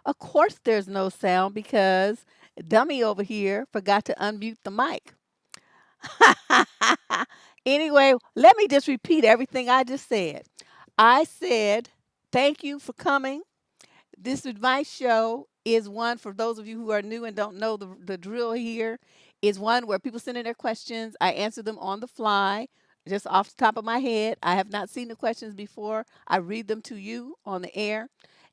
Of course, there's no sound because Dummy over here forgot to unmute the mic. Anyway, let me just repeat everything I just said. I said, thank you for coming. This advice show is one for those of you who are new and don't know the drill here. Is one where people send in their questions. I answer them on the fly, just off the top of my head. I have not seen the questions before. I read them to you on the air.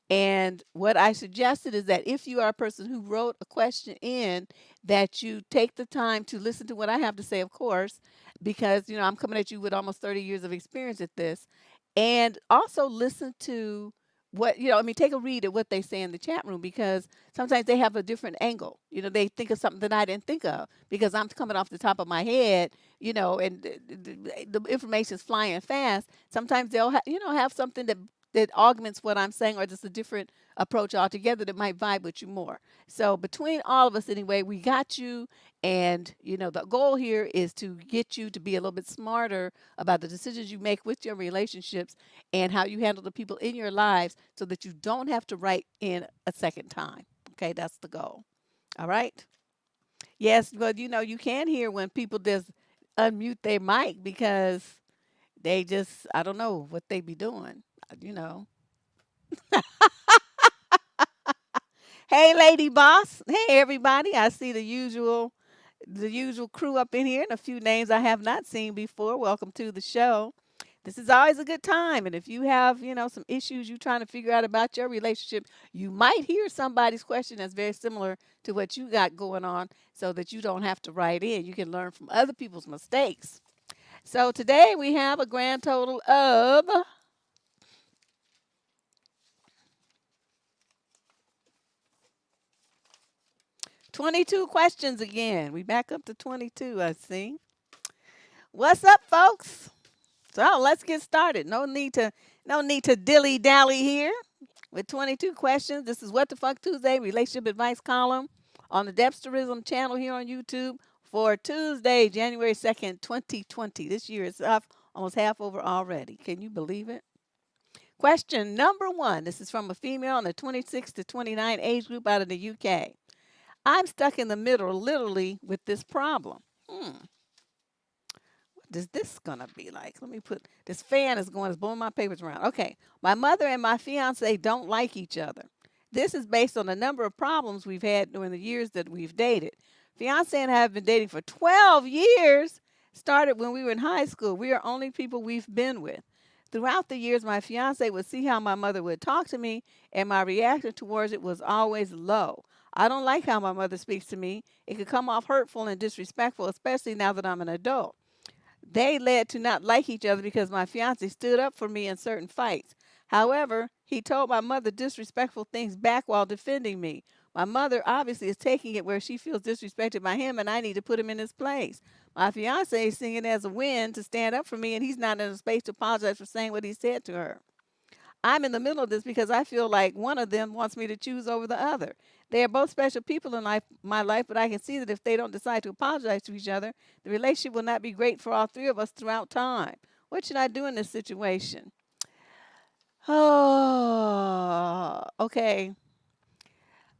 And what I suggested is that if you are a person who wrote a question in, that you take the time to listen to what I have to say, of course, because I'm coming at you with almost 30 years of experience at this, and also listen to I mean, take a read at what they say in the chat room because sometimes they have a different angle. They think of something that I didn't think of because I'm coming off the top of my head, and the information is flying fast. Sometimes they'll have something that augments what I'm saying or just a different approach altogether that might vibe with you more. So between all of us anyway, we got you, and the goal here is to get you to be a little bit smarter about the decisions you make with your relationships and how you handle the people in your lives so that you don't have to write in a second time. Okay, that's the goal. All right. Yes, but you can hear when people just unmute their mic because they just, I don't know what they be doing, you know. Hey, Lady Boss. Hey, everybody. I see the usual crew up in here and a few names I have not seen before. Welcome to the show. This is always a good time. And if you have, some issues you're trying to figure out about your relationship, you might hear somebody's question that's very similar to what you got going on so that you don't have to write in. You can learn from other people's mistakes. So today we have a grand total of 22 questions again. We back up to 22, I see. What's up, folks? So let's get started. No need to dilly dally here. With 22 questions, this is What the Fuck Tuesday relationship advice column on the Debsterism channel here on YouTube for Tuesday, January 2nd, 2020. This year is up almost half over already. Can you believe it? Question number one. This is from a female in the 26 to 29 age group out of the UK. I'm stuck in the middle, literally, with this problem. What is this gonna be like? Let me put this fan is going, it's blowing my papers around. Okay. My mother and my fiance don't like each other. This is based on a number of problems we've had during the years that we've dated. Fiance and I have been dating for 12 years. Started when we were in high school. We are only people we've been with. Throughout the years, my fiance would see how my mother would talk to me, and my reaction towards it was always low. I don't like how my mother speaks to me. It could come off hurtful and disrespectful, especially now that I'm an adult. They led to not like each other because my fiance stood up for me in certain fights. However, he told my mother disrespectful things back while defending me. My mother obviously is taking it where she feels disrespected by him and I need to put him in his place. My fiance is seeing it as a win to stand up for me and he's not in a space to apologize for saying what he said to her. I'm in the middle of this because I feel like one of them wants me to choose over the other. They are both special people in my life, but I can see that if they don't decide to apologize to each other, the relationship will not be great for all three of us throughout time. What should I do in this situation? Oh, okay.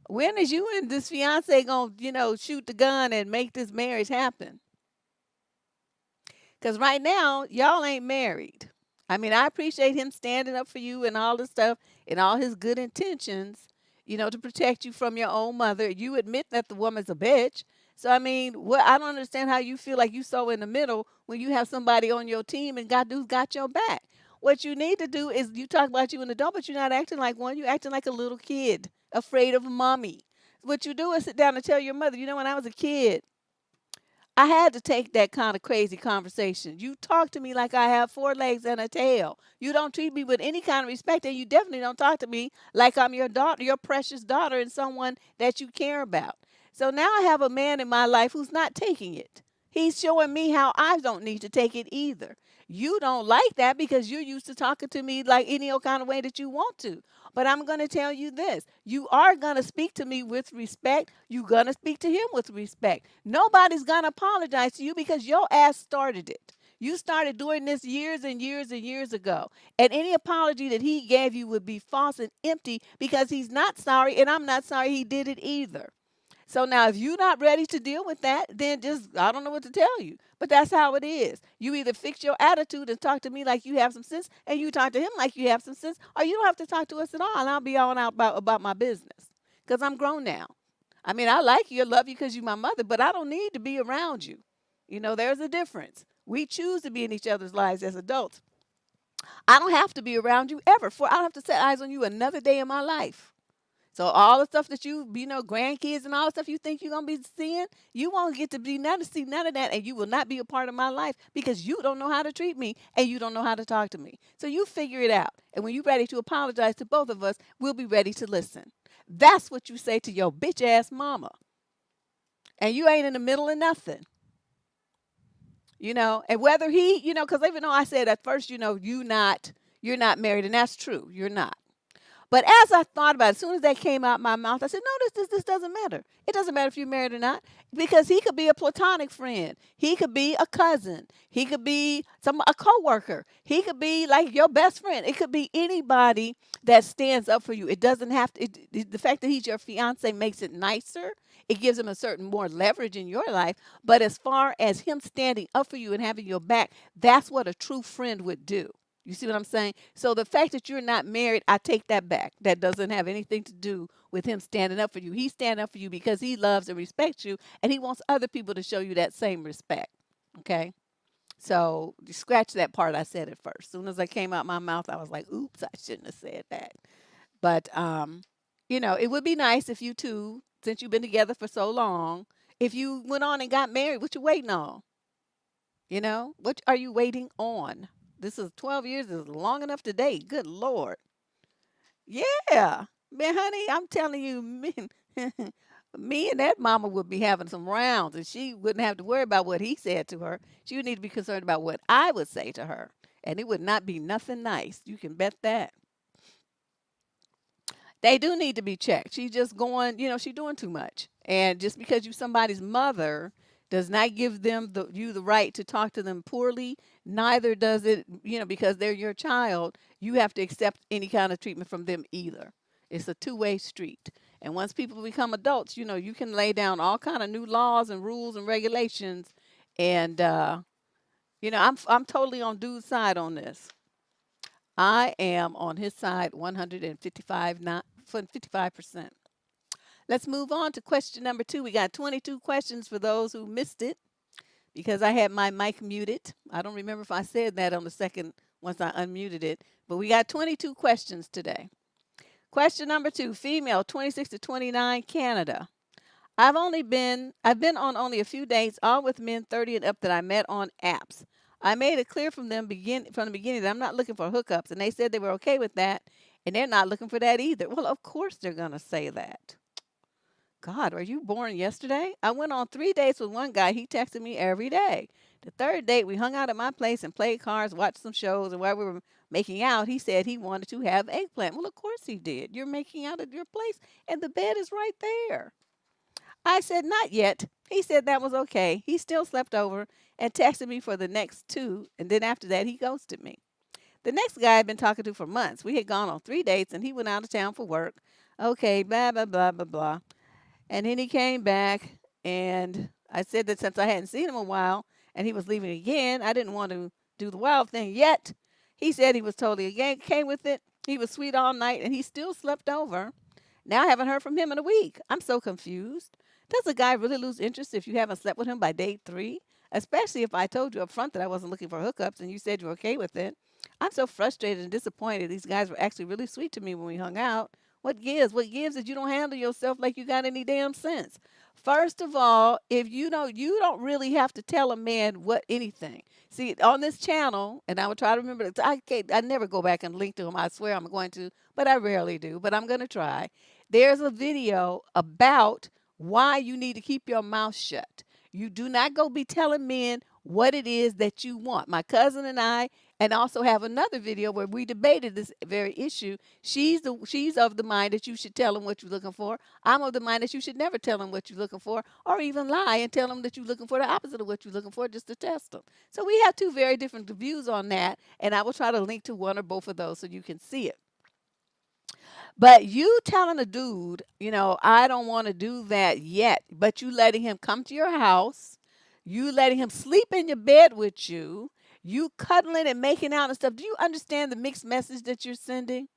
When is you and this fiance gonna, shoot the gun and make this marriage happen? Because right now, y'all ain't married. I mean, I appreciate him standing up for you and all this stuff and all his good intentions, to protect you from your own mother. You admit that the woman's a bitch. So, I mean, I don't understand how you feel like you so in the middle when you have somebody on your team and who's got your back. What you need to do is you talk about you an adult, but you're not acting like one. You're acting like a little kid, afraid of mommy. What you do is sit down and tell your mother, when I was a kid, I had to take that kind of crazy conversation. You talk to me like I have four legs and a tail. You don't treat me with any kind of respect, and you definitely don't talk to me like I'm your daughter, your precious daughter, and someone that you care about. So now I have a man in my life who's not taking it. He's showing me how I don't need to take it either. You don't like that because you're used to talking to me like any old kind of way that you want to. But I'm going to tell you this. You are going to speak to me with respect. You're going to speak to him with respect. Nobody's going to apologize to you because your ass started it. You started doing this years and years and years ago. And any apology that he gave you would be false and empty because he's not sorry, and I'm not sorry he did it either. So now, if you're not ready to deal with that, then just, I don't know what to tell you. But that's how it is. You either fix your attitude and talk to me like you have some sense, and you talk to him like you have some sense, or you don't have to talk to us at all, and I'll be on out about my business because I'm grown now. I mean, I like you, I love you because you're my mother, but I don't need to be around you. There's a difference. We choose to be in each other's lives as adults. I don't have to be around you ever. For I don't have to set eyes on you another day in my life. So all the stuff that grandkids and all the stuff you think you're gonna be seeing, you won't get to see none of that, and you will not be a part of my life because you don't know how to treat me and you don't know how to talk to me. So you figure it out. And when you're ready to apologize to both of us, we'll be ready to listen. That's what you say to your bitch ass mama. And you ain't in the middle of nothing. And whether because even though I said at first, you're not married, and that's true, you're not. But as I thought about it, as soon as that came out my mouth, I said, no, this doesn't matter. It doesn't matter if you're married or not, because he could be a platonic friend. He could be a cousin. He could be a coworker. He could be like your best friend. It could be anybody that stands up for you. It doesn't have to. The fact that he's your fiance makes it nicer. It gives him a certain more leverage in your life. But as far as him standing up for you and having your back, that's what a true friend would do. You see what I'm saying? So the fact that you're not married, I take that back. That doesn't have anything to do with him standing up for you. He's standing up for you because he loves and respects you, and he wants other people to show you that same respect. Okay? So you scratch that part I said at first. As soon as I came out my mouth, I was like, oops, I shouldn't have said that. But, it would be nice if you two, since you've been together for so long, if you went on and got married, what you waiting on? What are you waiting on? This is 12 years is long enough to date. Good Lord. Yeah. Man, honey, I'm telling you, me and that mama would be having some rounds, and she wouldn't have to worry about what he said to her. She would need to be concerned about what I would say to her. And it would not be nothing nice. You can bet that. They do need to be checked. She's just going, she's doing too much. And just because you're somebody's mother does not give you the right to talk to them poorly. Neither does it, because they're your child, you have to accept any kind of treatment from them either. It's a two-way street. And once people become adults, you can lay down all kind of new laws and rules and regulations. And I'm totally on dude's side on this. I am on his side 55%. Let's move on to question number 2. We got 22 questions for those who missed it because I had my mic muted. I don't remember if I said that on the second once I unmuted it, but we got 22 questions today. Question number 2, female, 26 to 29, Canada. I've been on only a few dates, all with men 30 and up that I met on apps. I made it clear from the beginning that I'm not looking for hookups, and they said they were okay with that, and they're not looking for that either. Well, of course they're going to say that. God, are you born yesterday? I went on 3 dates with one guy. He texted me every day. The third date, we hung out at my place and played cards, watched some shows, and while we were making out, he said he wanted to have eggplant. Well, of course he did. You're making out at your place, and the bed is right there. I said, not yet. He said that was okay. He still slept over and texted me for the next 2, and then after that, he ghosted me. The next guy I'd been talking to for months. We had gone on 3 dates, and he went out of town for work. Okay, blah, blah, blah, blah, blah. And then he came back, and I said that since I hadn't seen him a while, and he was leaving again, I didn't want to do the wild thing yet. He said he was totally okay with it. He was sweet all night, and he still slept over. Now I haven't heard from him in a week. I'm so confused. Does a guy really lose interest if you haven't slept with him by date 3? Especially if I told you up front that I wasn't looking for hookups and you said you're okay with it. I'm so frustrated and disappointed. These guys were actually really sweet to me when we hung out. What gives? What gives is you don't handle yourself like you got any damn sense. First of all, if you don't really have to tell a man anything. See, on this channel, and I would try to remember this, I never go back and link to him. I swear I'm going to, but I rarely do, but I'm going to try. There's a video about why you need to keep your mouth shut. You do not go be telling men what it is that you want. My cousin and I, and also have another video where we debated this very issue. She's of the mind that you should tell him what you're looking for. I'm of the mind that you should never tell him what you're looking for, or even lie and tell him that you're looking for the opposite of what you're looking for, just to test them. So we have two very different views on that, and I will try to link to one or both of those so you can see it. But you telling a dude, I don't want to do that yet, but you letting him come to your house, you letting him sleep in your bed with you cuddling and making out and stuff. Do you understand the mixed message that you're sending?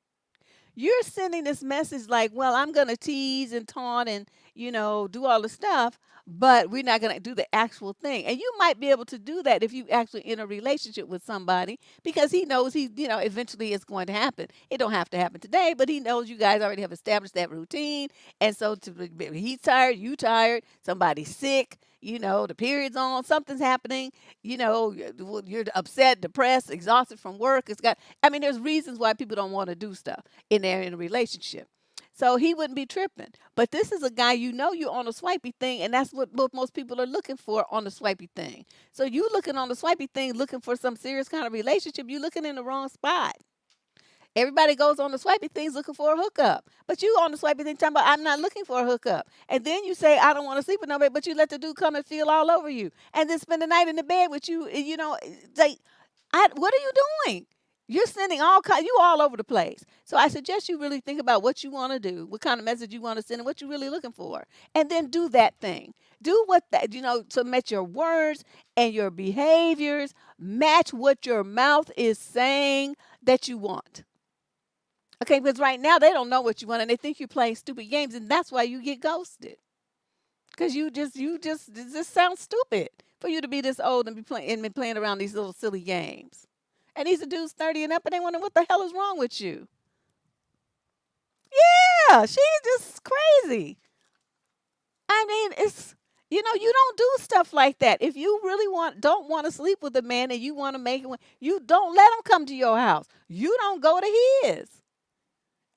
You're sending this message like, well, I'm going to tease and taunt and, do all the stuff, but we're not going to do the actual thing. And you might be able to do that if you actually in a relationship with somebody, because he knows eventually it's going to happen. It don't have to happen today, but he knows you guys already have established that routine. And so he's tired, you tired, somebody's sick, the period's on, something's happening, you're upset, depressed, exhausted from work. There's reasons why people don't want to do stuff in a relationship. So he wouldn't be tripping. But this is a guy, you're on a swipey thing, and that's what most people are looking for on the swipey thing. So you looking on the swipey thing, looking for some serious kind of relationship, you looking in the wrong spot. Everybody goes on the swipey things looking for a hookup. But you on the swipey thing talking about, I'm not looking for a hookup. And then you say, I don't want to sleep with nobody, but you let the dude come and feel all over you. And then spend the night in the bed with you. Like, what are you doing? You're sending you all over the place. So I suggest you really think about what you want to do, what kind of message you want to send, and what you're really looking for. And then do that thing. Do to match your words and your behaviors, match what your mouth is saying that you want. Okay, because right now they don't know what you want and they think you're playing stupid games, and that's why you get ghosted. Because it just sounds stupid for you to be this old and be playing around these little silly games. And these are dudes 30 and up, and they wonder what the hell is wrong with you. Yeah, she's just crazy. It's you don't do stuff like that. If you really don't want to sleep with a man and you want to make it, you don't let him come to your house. You don't go to his.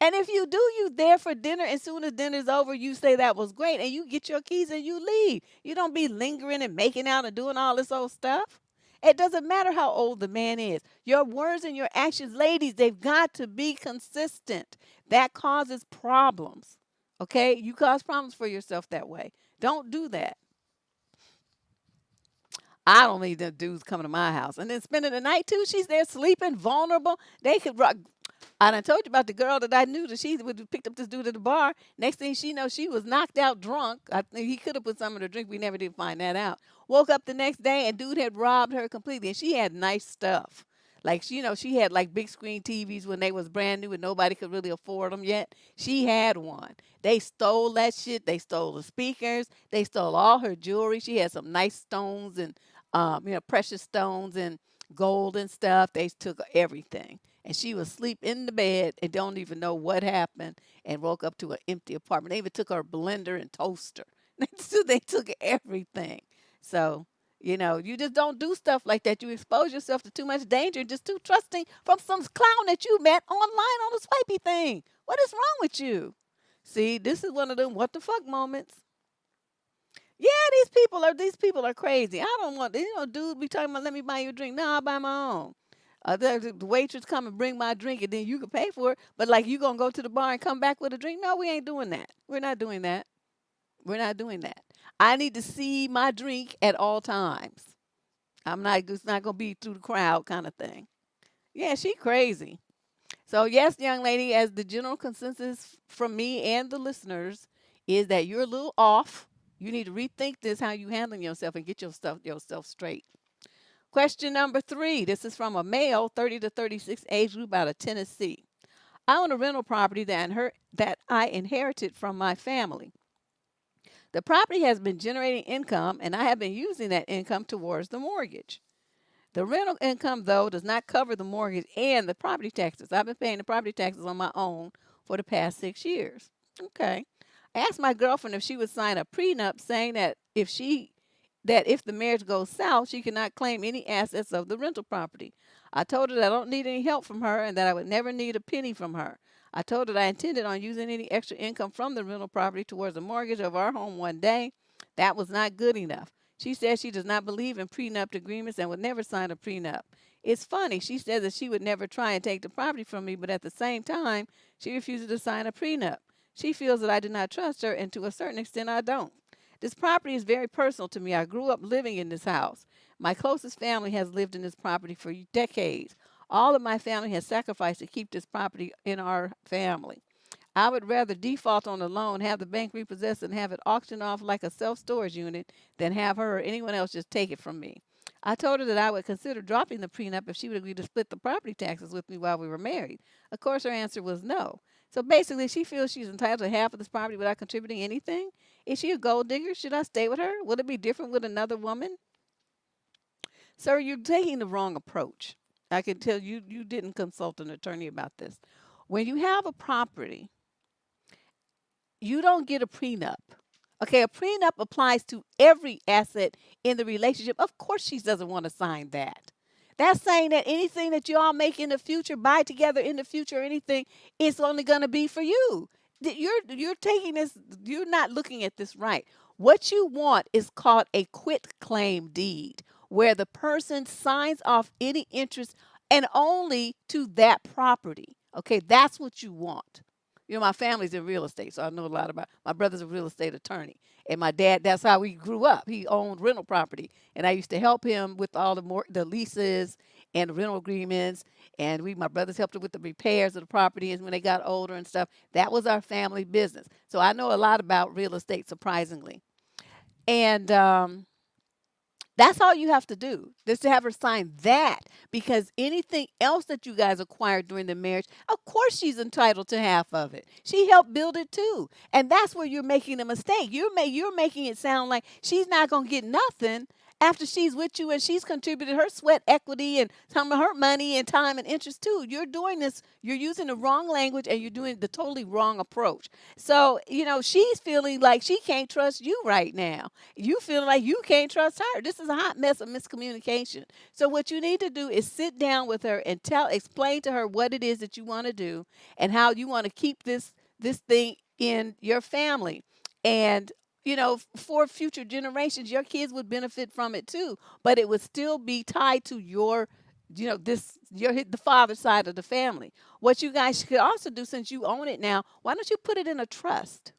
And if you do, you there for dinner. As soon as dinner's over, you say that was great, and you get your keys and you leave. You don't be lingering and making out and doing all this old stuff. It doesn't matter how old the man is. Your words and your actions, ladies, they've got to be consistent. That causes problems. Okay? You cause problems for yourself that way. Don't do that. I don't need them dudes coming to my house. And then spending the night too, she's there sleeping, vulnerable. They could rock. I done told you about the girl that I knew that she would picked up this dude at the bar. Next thing she knows, she was knocked out drunk. I think he could have put some in her drink. We never did find that out. Woke up the next day and dude had robbed her completely. And she had nice stuff. Like, she had like big screen TVs when they was brand new and nobody could really afford them yet. She had one. They stole that shit. They stole the speakers. They stole all her jewelry. She had some nice stones and, precious stones and gold and stuff. They took everything. And she was asleep in the bed and don't even know what happened and woke up to an empty apartment. They even took her blender and toaster. They took everything. So, you just don't do stuff like that. You expose yourself to too much danger, just too trusting from some clown that you met online on a swipey thing. What is wrong with you? See, this is one of them what the fuck moments. Yeah, these people are crazy. I don't want, dude be talking about, let me buy you a drink. No, I'll buy my own. The waitress come and bring my drink and then you can pay for it. But like you gonna go to the bar and come back with a drink? No, we ain't doing that. We're not doing that. We're not doing that. I need to see my drink at all times. It's not gonna be through the crowd kind of thing. Yeah, she crazy. So yes, young lady, as the general consensus from me and the listeners is that you're a little off. You need to rethink this, how you handling yourself, and get yourself straight. Question number 3. This is from a male, 30 to 36 age group out of Tennessee. I own a rental property that I inherited from my family. The property has been generating income, and I have been using that income towards the mortgage. The rental income, though, does not cover the mortgage and the property taxes. I've been paying the property taxes on my own for the past 6 years. Okay. I asked my girlfriend if she would sign a prenup saying that if the marriage goes south, she cannot claim any assets of the rental property. I told her that I don't need any help from her and that I would never need a penny from her. I told her that I intended on using any extra income from the rental property towards the mortgage of our home one day. That was not good enough. She says she does not believe in prenup agreements and would never sign a prenup. It's funny. She says that she would never try and take the property from me, but at the same time, she refuses to sign a prenup. She feels that I do not trust her, and to a certain extent, I don't. This property is very personal to me. I grew up living in this house. My closest family has lived in this property for decades. All of my family has sacrificed to keep this property in our family. I would rather default on the loan, have the bank repossess, and have it auctioned off like a self-storage unit than have her or anyone else just take it from me. I told her that I would consider dropping the prenup if she would agree to split the property taxes with me while we were married. Of course, her answer was no. So basically, she feels she's entitled to half of this property without contributing anything. Is she a gold digger? Should I stay with her? Would it be different with another woman? Sir, you're taking the wrong approach. I can tell you didn't consult an attorney about this. When you have a property, you don't get a prenup. Okay, a prenup applies to every asset in the relationship. Of course, she doesn't want to sign that. That's saying that anything that you all make in the future, buy together in the future, or anything, it's only going to be for you. You're taking this. You're not looking at this right. What you want is called a quit claim deed, where the person signs off any interest and only to that property. Okay, that's what you want. My family's in real estate, so I know a lot about. My brother's a real estate attorney, and my dad. That's how we grew up. He owned rental property, and I used to help him with all the leases and the rental agreements. And my brothers helped him with the repairs of the property, and when they got older and stuff, that was our family business. So I know a lot about real estate, surprisingly. And that's all you have to do, just to have her sign that, because anything else that you guys acquired during the marriage, of course she's entitled to half of it. She helped build it too. And that's where you're making a mistake. You're making it sound like she's not going to get nothing after she's with you and she's contributed her sweat equity and some of her money and time and interest too. You're doing this, you're using the wrong language and you're doing the totally wrong approach. So, she's feeling like she can't trust you right now. You feel like you can't trust her. This is a hot mess of miscommunication. So what you need to do is sit down with her and explain to her what it is that you want to do and how you want to keep this thing in your family. And for future generations, your kids would benefit from it too, but it would still be tied to the father side of the family. What you guys could also do, since you own it now, why don't you put it in a trust?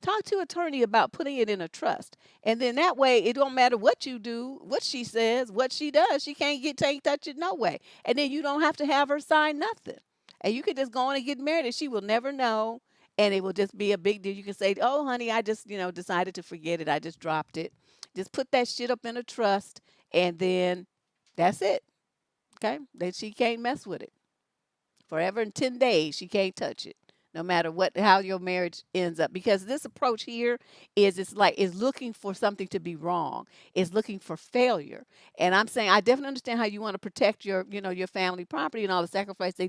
Talk to an attorney about putting it in a trust. And then that way, it don't matter what you do, what she says, what she does, she can't touch it no way. And then you don't have to have her sign nothing. And you can just go on and get married and she will never know. And it will just be a big deal. You can say, oh, honey, I just, decided to forget it. I just dropped it. Just put that shit up in a trust. And then that's it. Okay? Then she can't mess with it. Forever in 10 days, she can't touch it. No matter how your marriage ends up, because this approach here is looking for something to be wrong. It's looking for failure. And I'm saying I definitely understand how you want to protect your family property and all the sacrifice they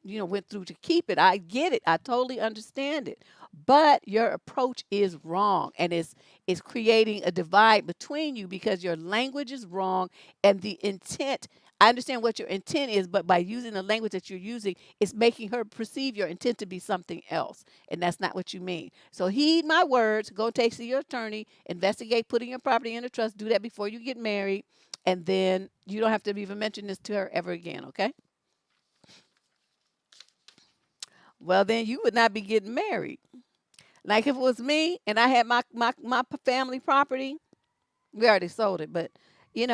went through to keep it. I get it. I totally understand it. But your approach is wrong, and it's creating a divide between you because your language is wrong and the intent. I understand what your intent is, but by using the language that you're using, it's making her perceive your intent to be something else. And that's not what you mean. So heed my words. Go take to your attorney, investigate putting your property in a trust. Do that before you get married. And then you don't have to even mention this to her ever again, okay? Well, then you would not be getting married. Like if it was me and I had my family property, we already sold it, but you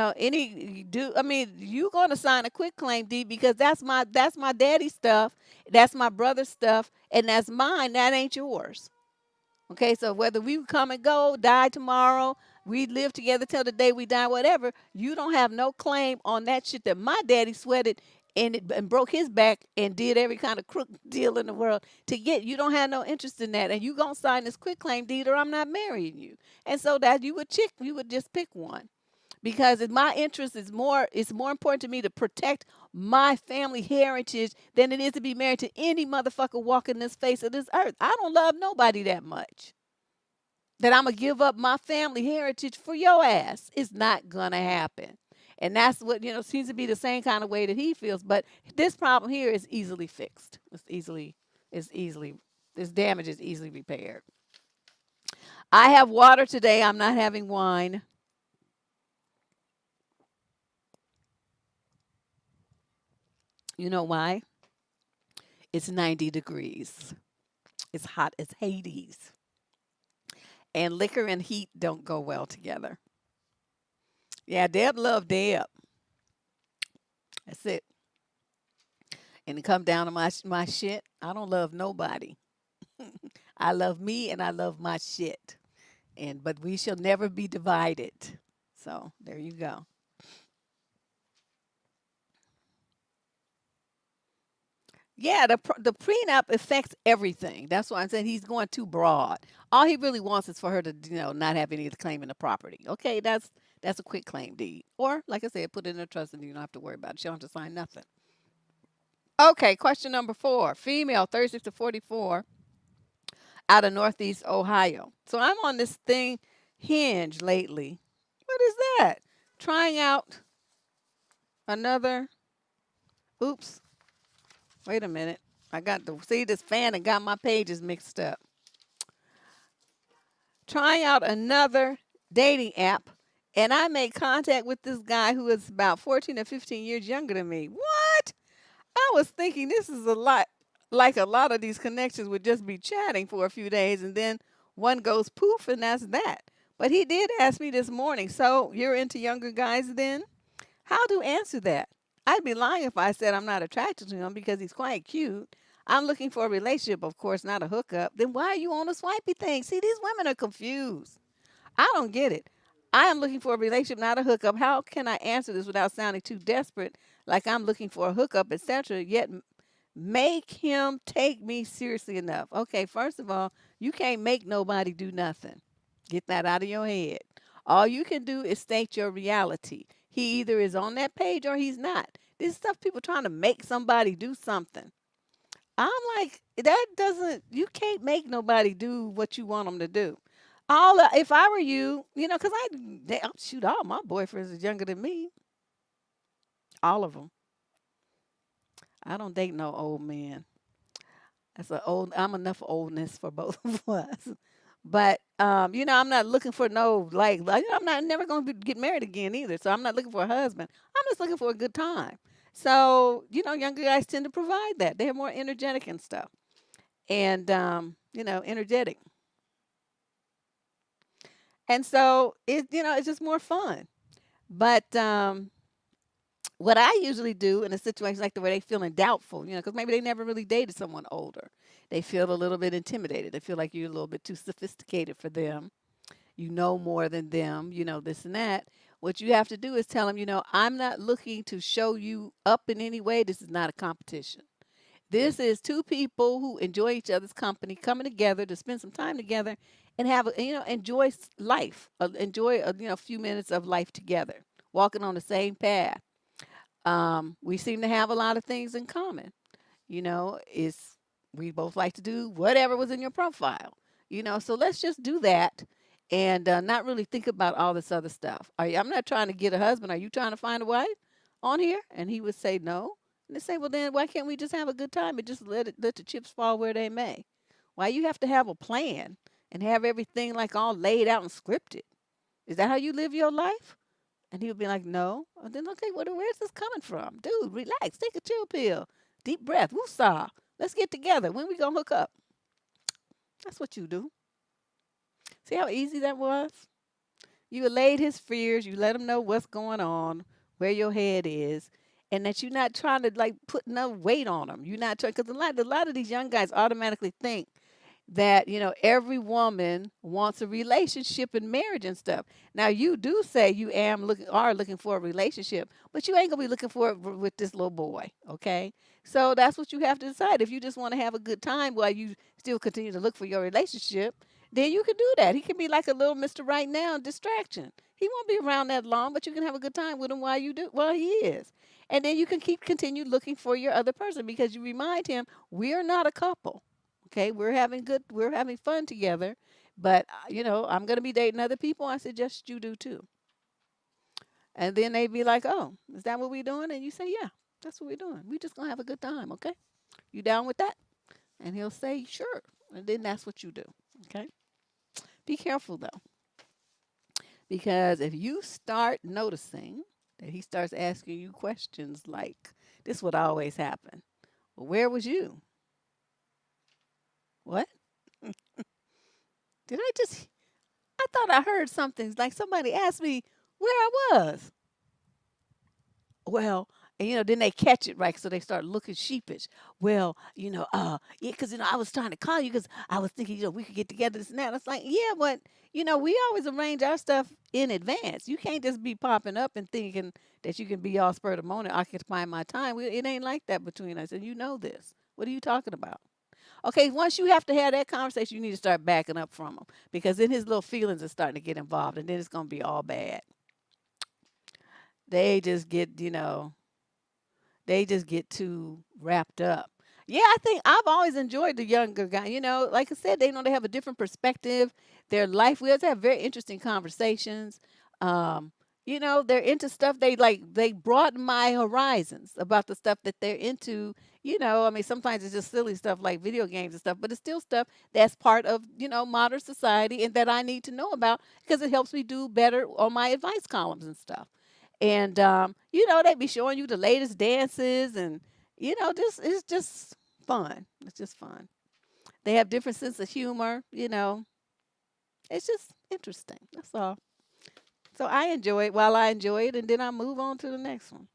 gonna sign a quick claim deed because that's my daddy's stuff, that's my brother's stuff, and that's mine. That ain't yours. Okay, so whether we come and go, die tomorrow, we live together till the day we die, whatever, you don't have no claim on that shit that my daddy sweated and broke his back and did every kind of crook deal in the world to get. You don't have no interest in that, and you gonna sign this quick claim deed, or I'm not marrying you. And so that you would just pick one because my interest is more. It's more important to me to protect my family heritage than it is to be married to any motherfucker walking this face of this earth. I don't love nobody that much that I'm gonna give up my family heritage for your ass. It's not gonna happen. And that's what seems to be the same kind of way that he feels. But this problem here is easily fixed. It's easily this damage is easily repaired. I have water today. I'm not having wine. You know why? It's 90 degrees. It's hot as Hades. And liquor and heat don't go well together. Yeah, Deb love Deb. That's it. And to come down to my shit, I don't love nobody. I love me and I love my shit. And but we shall never be divided. So there you go. Yeah, the prenup affects everything. That's why I'm saying he's going too broad. All he really wants is for her to, not have any of the claim in the property. Okay, that's a quick claim deed. Or, like I said, put it in a trust and you don't have to worry about it. She don't have to sign nothing. Okay, question number 4. Female, 36 to 44, out of Northeast Ohio. So I'm on this thing, Hinge, lately. What is that? Trying out another. Oops. Wait a minute. I got to see this fan and got my pages mixed up. Trying out another dating app, and I made contact with this guy who is about 14 or 15 years younger than me. What? I was thinking this is a lot like a lot of these connections would just be chatting for a few days and then one goes poof and that's that. But he did ask me this morning, so you're into younger guys then? How to answer that? I'd be lying if I said I'm not attracted to him because he's quite cute. I'm looking for a relationship, of course, not a hookup. Then why are you on a swipey thing? See, these women are confused. I don't get it. I am looking for a relationship, not a hookup. How can I answer this without sounding too desperate, like I'm looking for a hookup, etc., yet make him take me seriously enough? Okay, first of all, you can't make nobody do nothing. Get that out of your head. All you can do is state your reality. He either is on that page or he's not. This stuff people trying to make somebody do something. I'm like, that doesn't, you can't make nobody do what you want them to do. If I were you, because shoot, all my boyfriends are younger than me. All of them. I don't date no old man. I'm enough oldness for both of us. But, I'm not looking for no, I'm not never going to get married again either. So I'm not looking for a husband. I'm just looking for a good time. So, younger guys tend to provide that. They're more energetic and stuff. And, energetic. And so it's just more fun. But what I usually do in a situation like the where they feeling doubtful, because maybe they never really dated someone older. They feel a little bit intimidated. They feel like you're a little bit too sophisticated for them. You know more than them, this and that. What you have to do is tell them, I'm not looking to show you up in any way. This is not a competition. This is two people who enjoy each other's company, coming together to spend some time together and have, enjoy life, enjoy, a few minutes of life together, walking on the same path. We seem to have a lot of things in common. It's we both like to do whatever was in your profile. So let's just do that and not really think about all this other stuff. I'm not trying to get a husband. Are you trying to find a wife on here? And he would say no. And they say, well, then why can't we just have a good time and just let the chips fall where they may? Why you have to have a plan and have everything like all laid out and scripted? Is that how you live your life? And he would be like, no. And then, okay, where's this coming from? Dude, relax. Take a chill pill. Deep breath. Woosah. Let's get together. When we going to hook up? That's what you do. See how easy that was? You allayed his fears. You let him know what's going on, where your head is, and that you're not trying to like put no weight on him. You're not trying, because a lot of these young guys automatically think that every woman wants a relationship and marriage and stuff. Now you do say you are looking for a relationship, but you ain't gonna be looking for it with this little boy, okay? So that's what you have to decide. If you just want to have a good time while you still continue to look for your relationship, then you can do that. He can be like a little Mr. Right Now distraction. He won't be around that long, but you can have a good time with him while he is. And then you can continue looking for your other person because you remind him we're not a couple. Okay, we're having fun together, but I'm gonna be dating other people. I suggest you do too. And then they'd be like, "Oh, is that what we're doing?" And you say, "Yeah, that's what we're doing. We just gonna have a good time, okay? You down with that?" And he'll say, "Sure." And then that's what you do. Okay. Be careful though, because if you start noticing that he starts asking you questions like, This would always happen. Well, where was you? What? Did I just, I thought I heard something like somebody asked me where I was. Well, and then they catch it right, so they start looking sheepish. Well, yeah, because I was trying to call you because I was thinking, we could get together this and that. It's like, yeah, but we always arrange our stuff in advance. You can't just be popping up and thinking that you can be all spur of the moment, occupying my time. It ain't like that between us, and you know this. What are you talking about? Okay, once you have to have that conversation, you need to start backing up from him because then his little feelings are starting to get involved, and then it's gonna be all bad. They just get, they just get too wrapped up. Yeah, I think I've always enjoyed the younger guy. Like I said, they have a different perspective. Their life, we always have very interesting conversations. Um, they're into stuff. They broaden my horizons about the stuff that they're into. I mean, sometimes it's just silly stuff like video games and stuff, but it's still stuff that's part of modern society and that I need to know about because it helps me do better on my advice columns and stuff. And they be showing you the latest dances and just it's just fun. It's just fun. They have different sense of humor. It's just interesting. That's all. So I enjoy it while I enjoy it, and then I move on to the next one.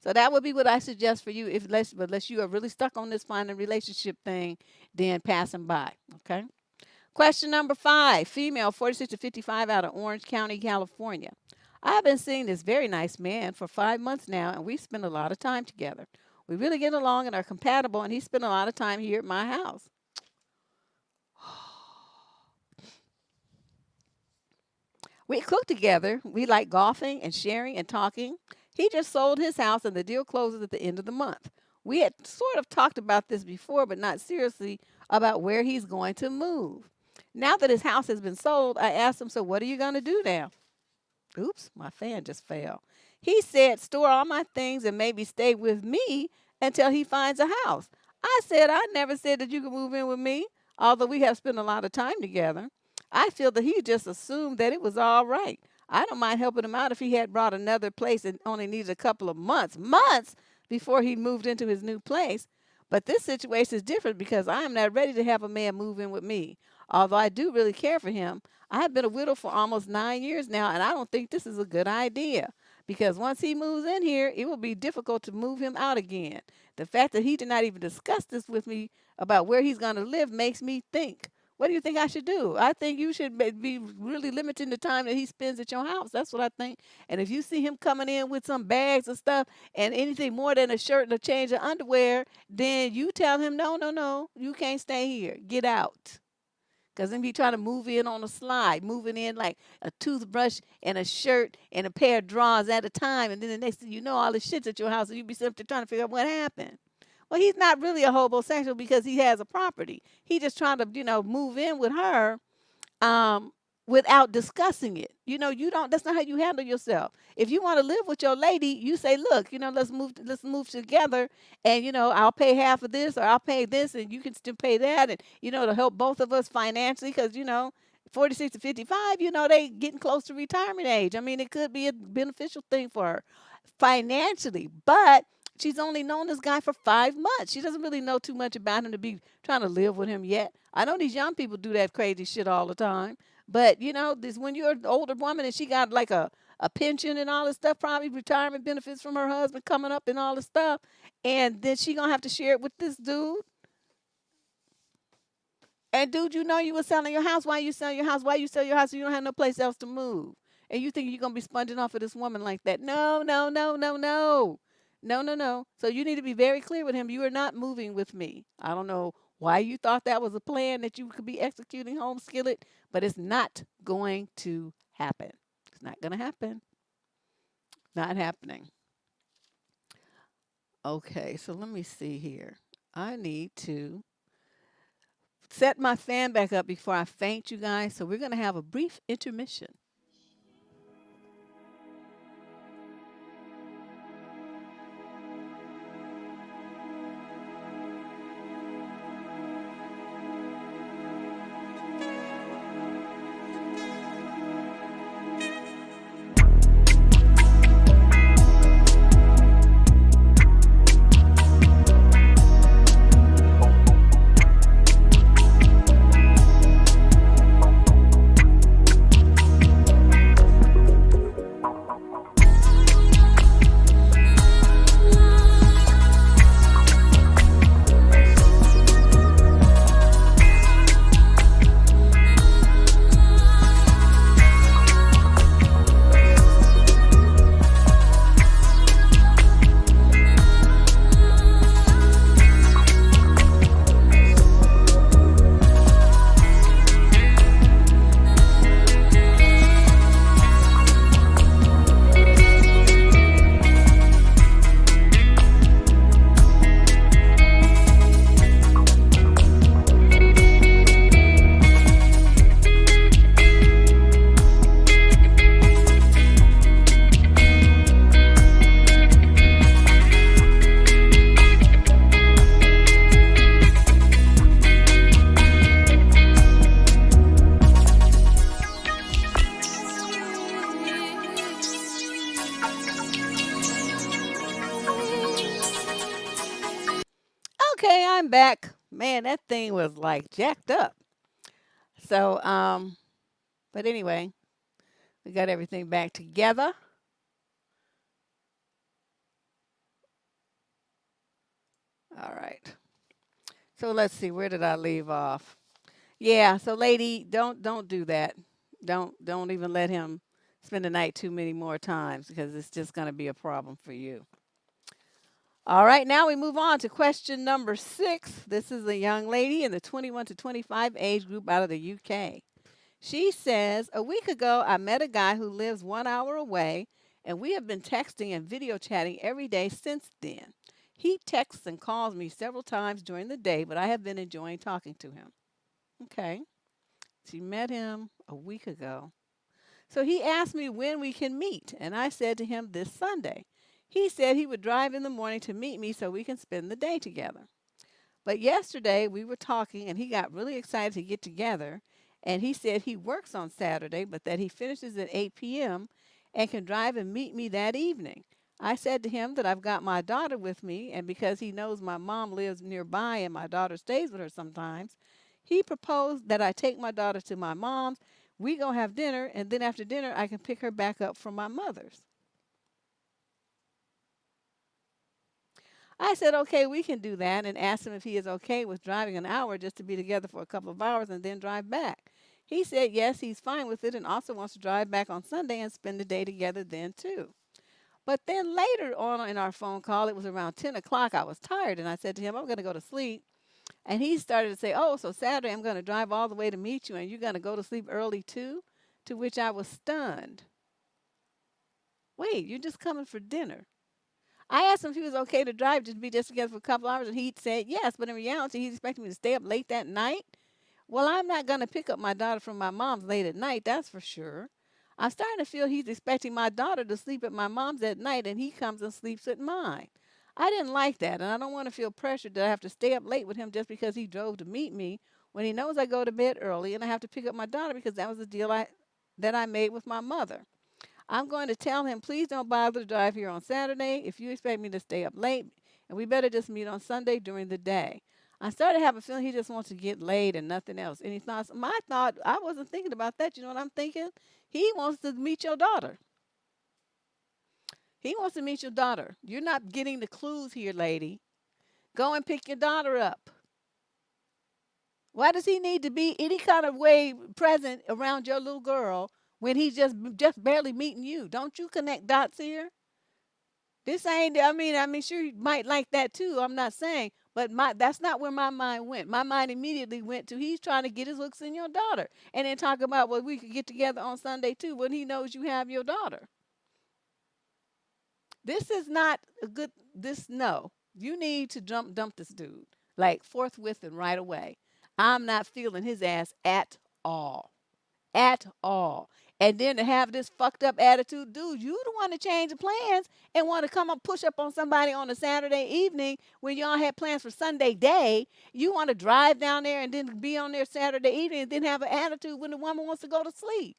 So that would be what I suggest for you, if unless you are really stuck on this finding relationship thing, then passing by. Okay. Question number 5, female, 46 to 55, out of Orange County, California. I've been seeing this very nice man for 5 months now, and we spend a lot of time together. We really get along and are compatible, and he spent a lot of time here at my house. We cook together. We like golfing and sharing and talking. He just sold his house, and the deal closes at the end of the month. We had sort of talked about this before, but not seriously about where he's going to move. Now that his house has been sold, I asked him, so what are you going to do now? Oops, my fan just fell. He said, store all my things and maybe stay with me until he finds a house. I said, I never said that you could move in with me, although we have spent a lot of time together. I feel that he just assumed that it was all right. I don't mind helping him out if he had brought another place and only needed a couple of months before he moved into his new place. But this situation is different because I am not ready to have a man move in with me. Although I do really care for him, I have been a widow for almost 9 years now, and I don't think this is a good idea. Because once he moves in here, it will be difficult to move him out again. The fact that he did not even discuss this with me about where he's going to live makes me think. What do you think I should do? I think you should be really limiting the time that he spends at your house. That's what I think. And if you see him coming in with some bags and stuff and anything more than a shirt and a change of underwear, then you tell him, no, you can't stay here. Get out. Because then he trying to move in on a slide, moving in like a toothbrush and a shirt and a pair of drawers at a time. And then the next thing you know, all the shit's at your house and you be simply trying to figure out what happened. Well, he's not really a homosexual because he has a property. He just trying to, move in with her without discussing it. You don't, that's not how you handle yourself. If you want to live with your lady, you say, look, let's move together and, I'll pay half of this or I'll pay this and you can still pay that. And, to help both of us financially because, 46 to 55, they getting close to retirement age. I mean, it could be a beneficial thing for her financially, but she's only known this guy for 5 months. She doesn't really know too much about him to be trying to live with him yet. I know these young people do that crazy shit all the time. But, this when you're an older woman and she got like a pension and all this stuff, probably retirement benefits from her husband coming up and all this stuff. And then she going to have to share it with this dude. And dude, you were selling your house. Why you sell your house? Why you sell your house? So you don't have no place else to move. And you think you're going to be sponging off of this woman like that. No. No. So you need to be very clear with him. You are not moving with me. I don't know why you thought that was a plan that you could be executing, home skillet, but it's not going to happen. It's not going to happen. Not happening. Okay, so let me see here. I need to set my fan back up before I faint, you guys. So we're going to have a brief intermission. time back, man, that thing was like jacked up. So, but anyway, we got everything back together. All right. So let's see, where did I leave off? Yeah, so lady, don't do that. Don't even let him spend the night too many more times because it's just going to be a problem for you. All right, now we move on to question number 6. This is a young lady in the 21 to 25 age group out of the UK. She says, a week ago, I met a guy who lives 1 hour away, and we have been texting and video chatting every day since then. He texts and calls me several times during the day, but I have been enjoying talking to him. Okay. She met him a week ago. So he asked me when we can meet, and I said to him this Sunday. He said he would drive in the morning to meet me so we can spend the day together. But yesterday we were talking and he got really excited to get together. And he said he works on Saturday, but that he finishes at 8 p.m. and can drive and meet me that evening. I said to him that I've got my daughter with me, and because he knows my mom lives nearby and my daughter stays with her sometimes, he proposed that I take my daughter to my mom's. We go have dinner, and then after dinner, I can pick her back up from my mother's. I said, okay, we can do that, and asked him if he is okay with driving an hour just to be together for a couple of hours and then drive back. He said, yes, he's fine with it and also wants to drive back on Sunday and spend the day together then, too. But then later on in our phone call, it was around 10 o'clock. I was tired, and I said to him, I'm going to go to sleep. And he started to say, oh, so Saturday I'm going to drive all the way to meet you, and you're going to go to sleep early, too? To which I was stunned. Wait, you're just coming for dinner? I asked him if he was okay to drive to be just together for a couple hours, and he said yes. But in reality, he's expecting me to stay up late that night. Well, I'm not going to pick up my daughter from my mom's late at night, that's for sure. I'm starting to feel he's expecting my daughter to sleep at my mom's at night, and he comes and sleeps at mine. I didn't like that, and I don't want to feel pressured that I have to stay up late with him just because he drove to meet me when he knows I go to bed early, and I have to pick up my daughter because that was the deal that I made with my mother. I'm going to tell him, please don't bother to drive here on Saturday if you expect me to stay up late, and we better just meet on Sunday during the day. I started to have a feeling he just wants to get laid and nothing else. And he thought, my thought, I wasn't thinking about that. You know what I'm thinking? He wants to meet your daughter. He wants to meet your daughter. You're not getting the clues here, lady. Go and pick your daughter up. Why does he need to be any kind of way present around your little girl when he's just barely meeting you? Don't you connect dots here? This ain't. I mean, sure you might like that too. I'm not saying, but that's not where my mind went. My mind immediately went to he's trying to get his hooks in your daughter, and then talk about well we could get together on Sunday too when he knows you have your daughter. This is not a good. This no. You need to dump this dude like forthwith and right away. I'm not feeling his ass at all. At all. And then to have this fucked up attitude, dude, you the one to change the plans and want to come up push up on somebody on a Saturday evening when y'all had plans for Sunday day. You want to drive down there and then be on there Saturday evening and then have an attitude when the woman wants to go to sleep.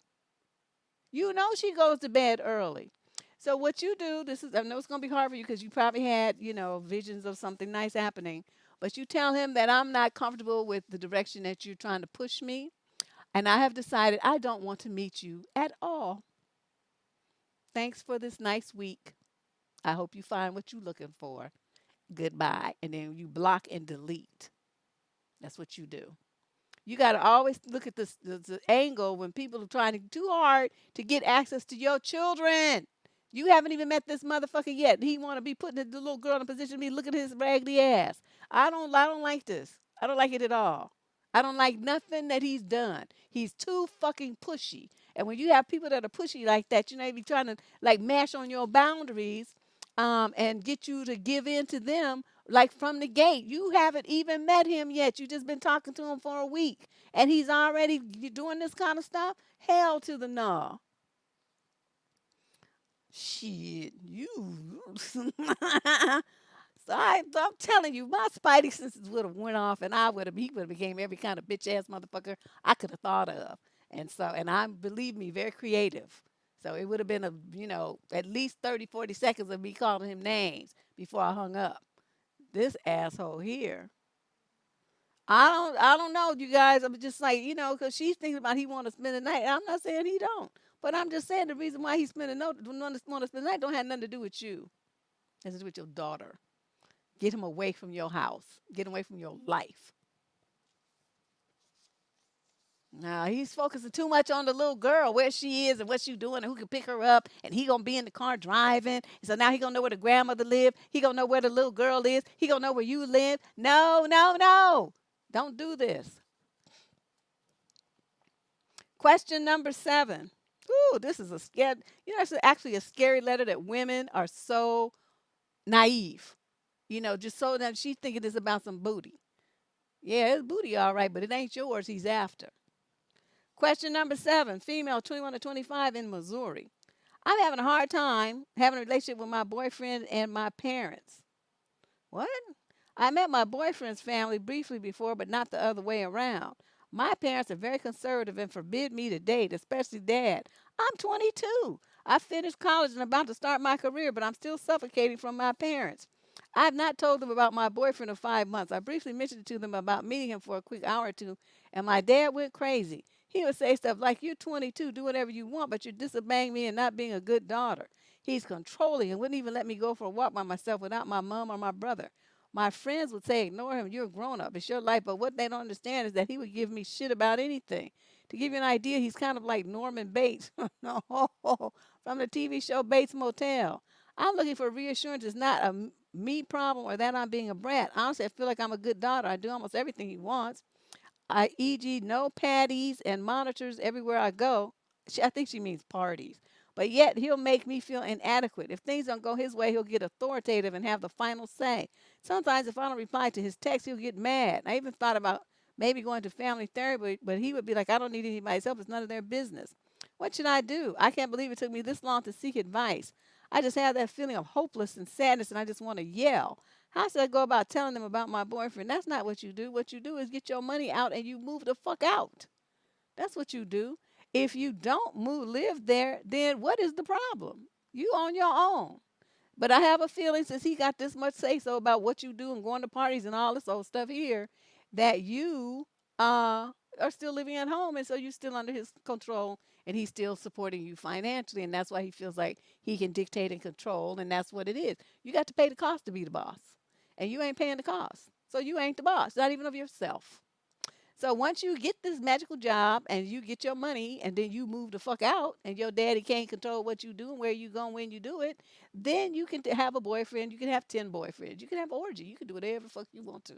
You know she goes to bed early. So what you do, this is I know it's gonna be hard for you because you probably had, visions of something nice happening. But you tell him that I'm not comfortable with the direction that you're trying to push me and I have decided I don't want to meet you at all. Thanks for this nice week. I hope you find what you're looking for. Goodbye. And then you block and delete. That's what you do. You got to always look at the angle when people are trying to too hard to get access to your children. You haven't even met this motherfucker yet. He want to be putting the little girl in a position to be looking at his raggedy ass. I don't like this. I don't like it at all. I don't like nothing that he's done. He's too fucking pushy. And when you have people that are pushy like that, they be trying to like mash on your boundaries, and get you to give in to them like from the gate. You haven't even met him yet. You just been talking to him for a week, and he's already doing this kind of stuff. Hell to the no. Shit, you. I'm telling you, my spidey senses would have went off, and he would have became every kind of bitch ass motherfucker I could have thought of. And I'm believe me, very creative. So it would have been at least 30, 40 seconds of me calling him names before I hung up. This asshole here. I don't know, you guys. I'm just like, because she's thinking about he want to spend the night. I'm not saying he don't, but I'm just saying the reason why he's spending no want to spend the night don't have nothing to do with you. It has to do with your daughter. Get him away from your house. Get him away from your life. Now he's focusing too much on the little girl, where she is and what she doing and who can pick her up. And he gonna be in the car driving. So now he gonna know where the grandmother live. He gonna know where the little girl is. He gonna know where you live. No, no, no. Don't do this. Question number 7. Ooh, this is a scary. It's actually a scary letter that women are so naive. Just so that she's thinking it's about some booty. Yeah, it's booty all right, but it ain't yours he's after. Question number 7, female 21 to 25 in Missouri. I'm having a hard time having a relationship with my boyfriend and my parents. What? I met my boyfriend's family briefly before, but not the other way around. My parents are very conservative and forbid me to date, especially dad. I'm 22. I finished college and about to start my career, but I'm still suffocating from my parents. I have not told them about my boyfriend of 5 months. I briefly mentioned it to them about meeting him for a quick hour or two, and my dad went crazy. He would say stuff like, "You're 22, do whatever you want, but you're disobeying me and not being a good daughter." He's controlling and wouldn't even let me go for a walk by myself without my mom or my brother. My friends would say, "Ignore him, you're a grown up, it's your life." But what they don't understand is that he would give me shit about anything. To give you an idea, he's kind of like Norman Bates no, from the TV show Bates Motel. I'm looking for reassurance. It's not a me problem or that I'm being a brat. Honestly, I feel like I'm a good daughter. I do almost everything he wants. E.g., no patties and monitors everywhere I go. I think she means parties. But yet he'll make me feel inadequate. If things don't go his way, he'll get authoritative and have the final say. Sometimes if I don't reply to his text, he'll get mad. I even thought about maybe going to family therapy, but he would be like, "I don't need anybody's help. It's none of their business." What should I do? I can't believe it took me this long to seek advice. I just have that feeling of hopeless and sadness, and I just want to yell. How should I go about telling them about my boyfriend? That's not what you do. What you do is get your money out and you move the fuck out. That's what you do. If you don't live there, then what is the problem? You on your own. But I have a feeling since he got this much say so about what you do and going to parties and all this old stuff here, that you are still living at home, and so you're still under his control, and he's still supporting you financially, and that's why he feels like he can dictate and control, and that's what it is. You got to pay the cost to be the boss, and you ain't paying the cost, so you ain't the boss, not even of yourself. So once you get this magical job and you get your money and then you move the fuck out and your daddy can't control what you do and where you go and when you do it, then you can have a boyfriend. You can have 10 boyfriends. You can have orgy. You can do whatever the fuck you want to.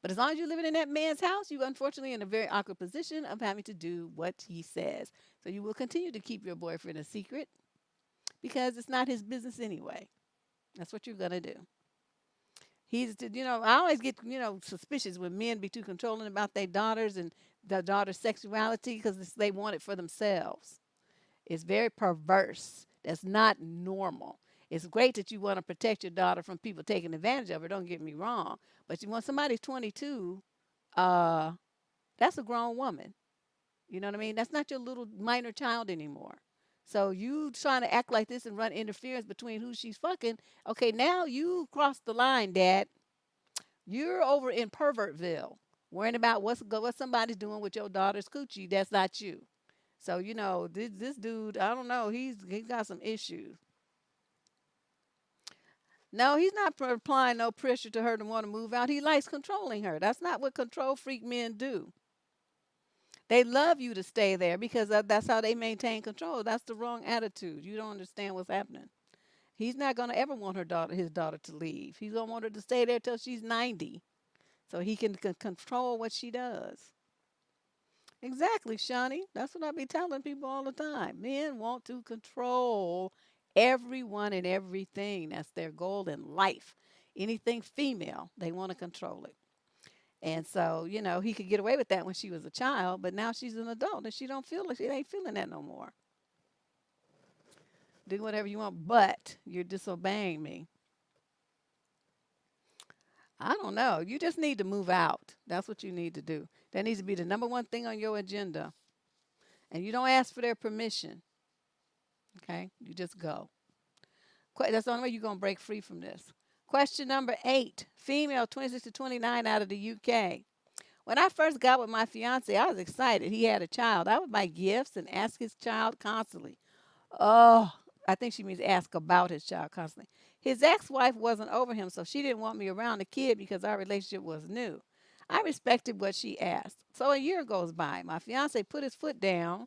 But as long as you're living in that man's house, you're unfortunately in a very awkward position of having to do what he says. So you will continue to keep your boyfriend a secret because it's not his business anyway. That's what you're going to do. I always get, suspicious when men be too controlling about their daughters and their daughter's sexuality because they want it for themselves. It's very perverse. That's not normal. It's great that you want to protect your daughter from people taking advantage of her. Don't get me wrong. But you want somebody's 22, uh, that's a grown woman. You know what I mean? That's not your little minor child anymore. So you trying to act like this and run interference between who she's fucking. Okay, now you crossed the line, Dad. You're over in pervertville, worrying about what somebody's doing with your daughter's coochie. That's not you. So this dude, I don't know. He's got some issues. No, he's not applying no pressure to her to want to move out. He likes controlling her. That's not what control freak men do. They love you to stay there because that's how they maintain control. That's the wrong attitude. You don't understand what's happening. He's not going to ever want his daughter to leave. He's going to want her to stay there till she's 90 so he can control what she does. Exactly, Shawnee. That's what I be telling people all the time. Men want to control everyone and everything. That's their goal in life. Anything female, they want to control it. And so, he could get away with that when she was a child, but now she's an adult and she ain't feeling that no more. Do whatever you want, but you're disobeying me. I don't know. You just need to move out. That's what you need to do. That needs to be the number one thing on your agenda. And you don't ask for their permission. Okay? You just go. That's the only way you're going to break free from this. Question number 8. Female, 26 to 29, out of the UK. When I first got with my fiance, I was excited. He had a child. I would buy gifts and ask his child constantly. Oh, I think she means ask about his child constantly. His ex wife wasn't over him, so she didn't want me around the kid because our relationship was new. I respected what she asked. So a year goes by. My fiance put his foot down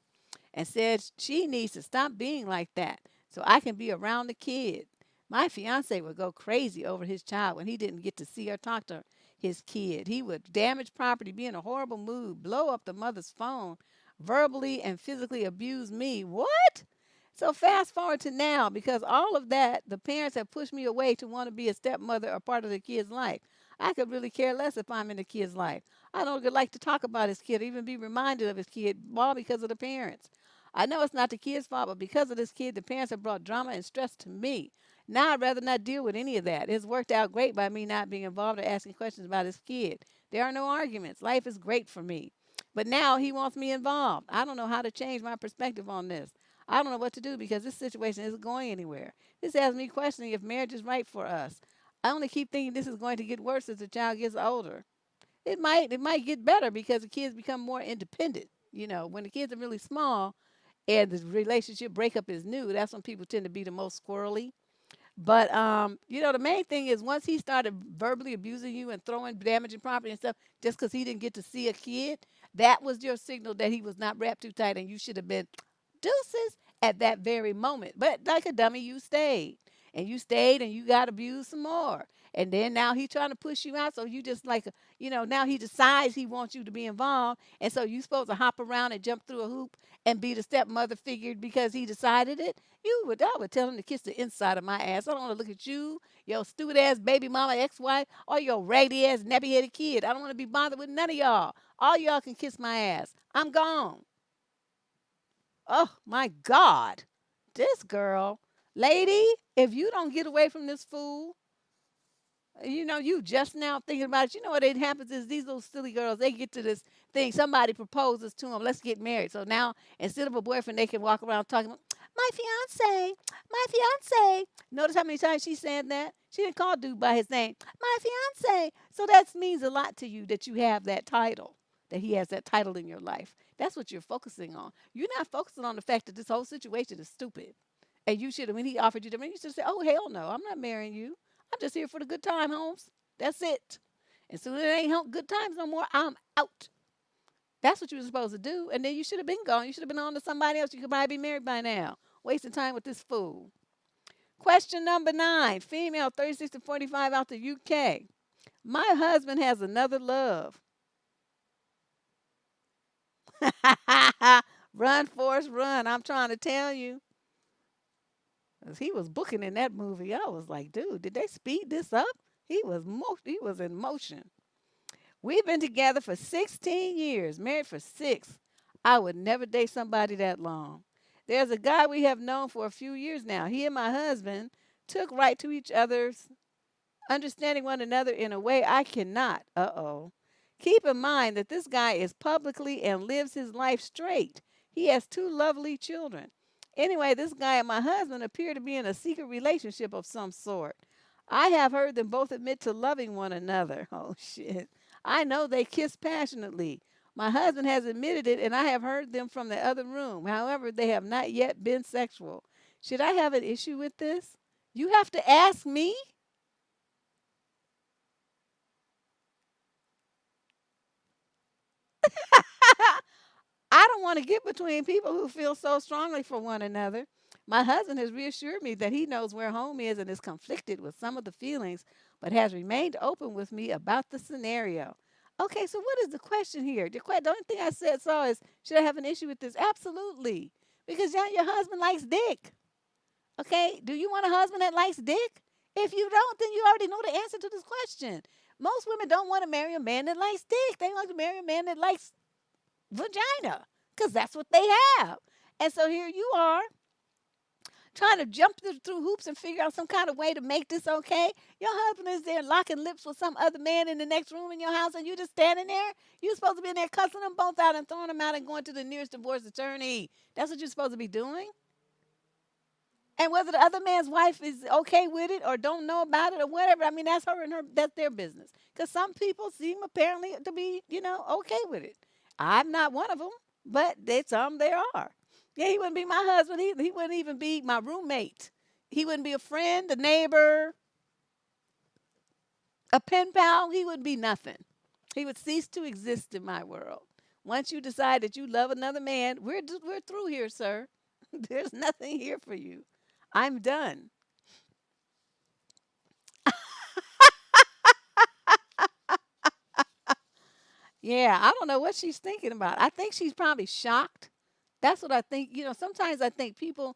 and said she needs to stop being like that so I can be around the kid. My fiance would go crazy over his child when he didn't get to see or talk to his kid. He would damage property, be in a horrible mood, blow up the mother's phone, verbally and physically abuse me. What? So fast forward to now, because all of that, the parents have pushed me away to want to be a stepmother or part of the kid's life. I could really care less if I'm in the kid's life. I don't like to talk about his kid, or even be reminded of his kid, all because of the parents. I know it's not the kid's fault, but because of this kid, the parents have brought drama and stress to me. Now I'd rather not deal with any of that. It's worked out great by me not being involved or asking questions about his kid. There are no arguments. Life is great for me. But now he wants me involved. I don't know how to change my perspective on this. I don't know what to do because this situation isn't going anywhere. This has me questioning if marriage is right for us. I only keep thinking this is going to get worse as the child gets older. It might get better because the kids become more independent. When the kids are really small and the relationship breakup is new, that's when people tend to be the most squirrely. But the main thing is once he started verbally abusing you and throwing damaging property and stuff just because he didn't get to see a kid, that was your signal that he was not wrapped too tight and you should have been deuces at that very moment. But like a dummy, you stayed. And you stayed and you got abused some more. And then now he's trying to push you out. So you just now he decides he wants you to be involved. And so you supposed to hop around and jump through a hoop and be the stepmother figure because he decided it. I would tell him to kiss the inside of my ass. I don't want to look at you, your stupid ass baby mama, ex-wife, or your raggedy ass nappy headed kid. I don't want to be bothered with none of y'all. All y'all can kiss my ass. I'm gone. Oh my God. This girl, lady, if you don't get away from this fool, you just now thinking about it. You know what it happens is these little silly girls, they get to this thing. Somebody proposes to them, let's get married. So now instead of a boyfriend, they can walk around talking about my fiance, my fiance. Notice how many times she said that? She didn't call dude by his name, my fiance. So that means a lot to you that you have that title, that he has that title in your life. That's what you're focusing on. You're not focusing on the fact that this whole situation is stupid. And you should have, when he offered you to marry, you should say, oh, hell no, I'm not marrying you. I'm just here for the good time, Holmes. That's it. And soon as it ain't good times no more, I'm out. That's what you were supposed to do. And then you should have been gone. You should have been on to somebody else. You could probably be married by now. Wasting time with this fool. Question number 9. Female, 36 to 45, out the UK. My husband has another love. Run, Forrest, run. I'm trying to tell you. As he was booking in that movie, I was like, dude, did they speed this up? He was in motion. We've been together for 16 years, married for 6. I would never date somebody that long. There's a guy we have known for a few years now. He and my husband took right to each other's understanding one another in a way I cannot. Uh-oh. Keep in mind that this guy is publicly and lives his life straight. He has 2 lovely children. Anyway, this guy and my husband appear to be in a secret relationship of some sort. I have heard them both admit to loving one another. Oh, shit. I know they kiss passionately. My husband has admitted it, and I have heard them from the other room. However, they have not yet been sexual. Should I have an issue with this? You have to ask me? I don't want to get between people who feel so strongly for one another. My husband has reassured me that he knows where home is and is conflicted with some of the feelings, but has remained open with me about the scenario. Okay, so what is the question here? The only thing I saw is, should I have an issue with this? Absolutely. Because now your husband likes dick. Okay, do you want a husband that likes dick? If you don't, then you already know the answer to this question. Most women don't want to marry a man that likes dick. They want to marry a man that likes vagina because that's what they have. And so here you are trying to jump through hoops and figure out some kind of way to make this okay. Your husband is there locking lips with some other man in the next room in your house, and you just standing there. You're supposed to be in there cussing them both out and throwing them out and going to the nearest divorce attorney. That's what you're supposed to be doing. And whether the other man's wife is okay with it or don't know about it or whatever, I mean, that's her and her, that's their business. Because some people seem apparently to be, okay with it. I'm not one of them, but there's some there are. Yeah, he wouldn't be my husband. He wouldn't even be my roommate. He wouldn't be a friend, a neighbor, a pen pal. He would be nothing. He would cease to exist in my world. Once you decide that you love another man, we're through here, sir. There's nothing here for you. I'm done. Yeah, I don't know what she's thinking about. I think she's probably shocked. That's what I think. Sometimes I think people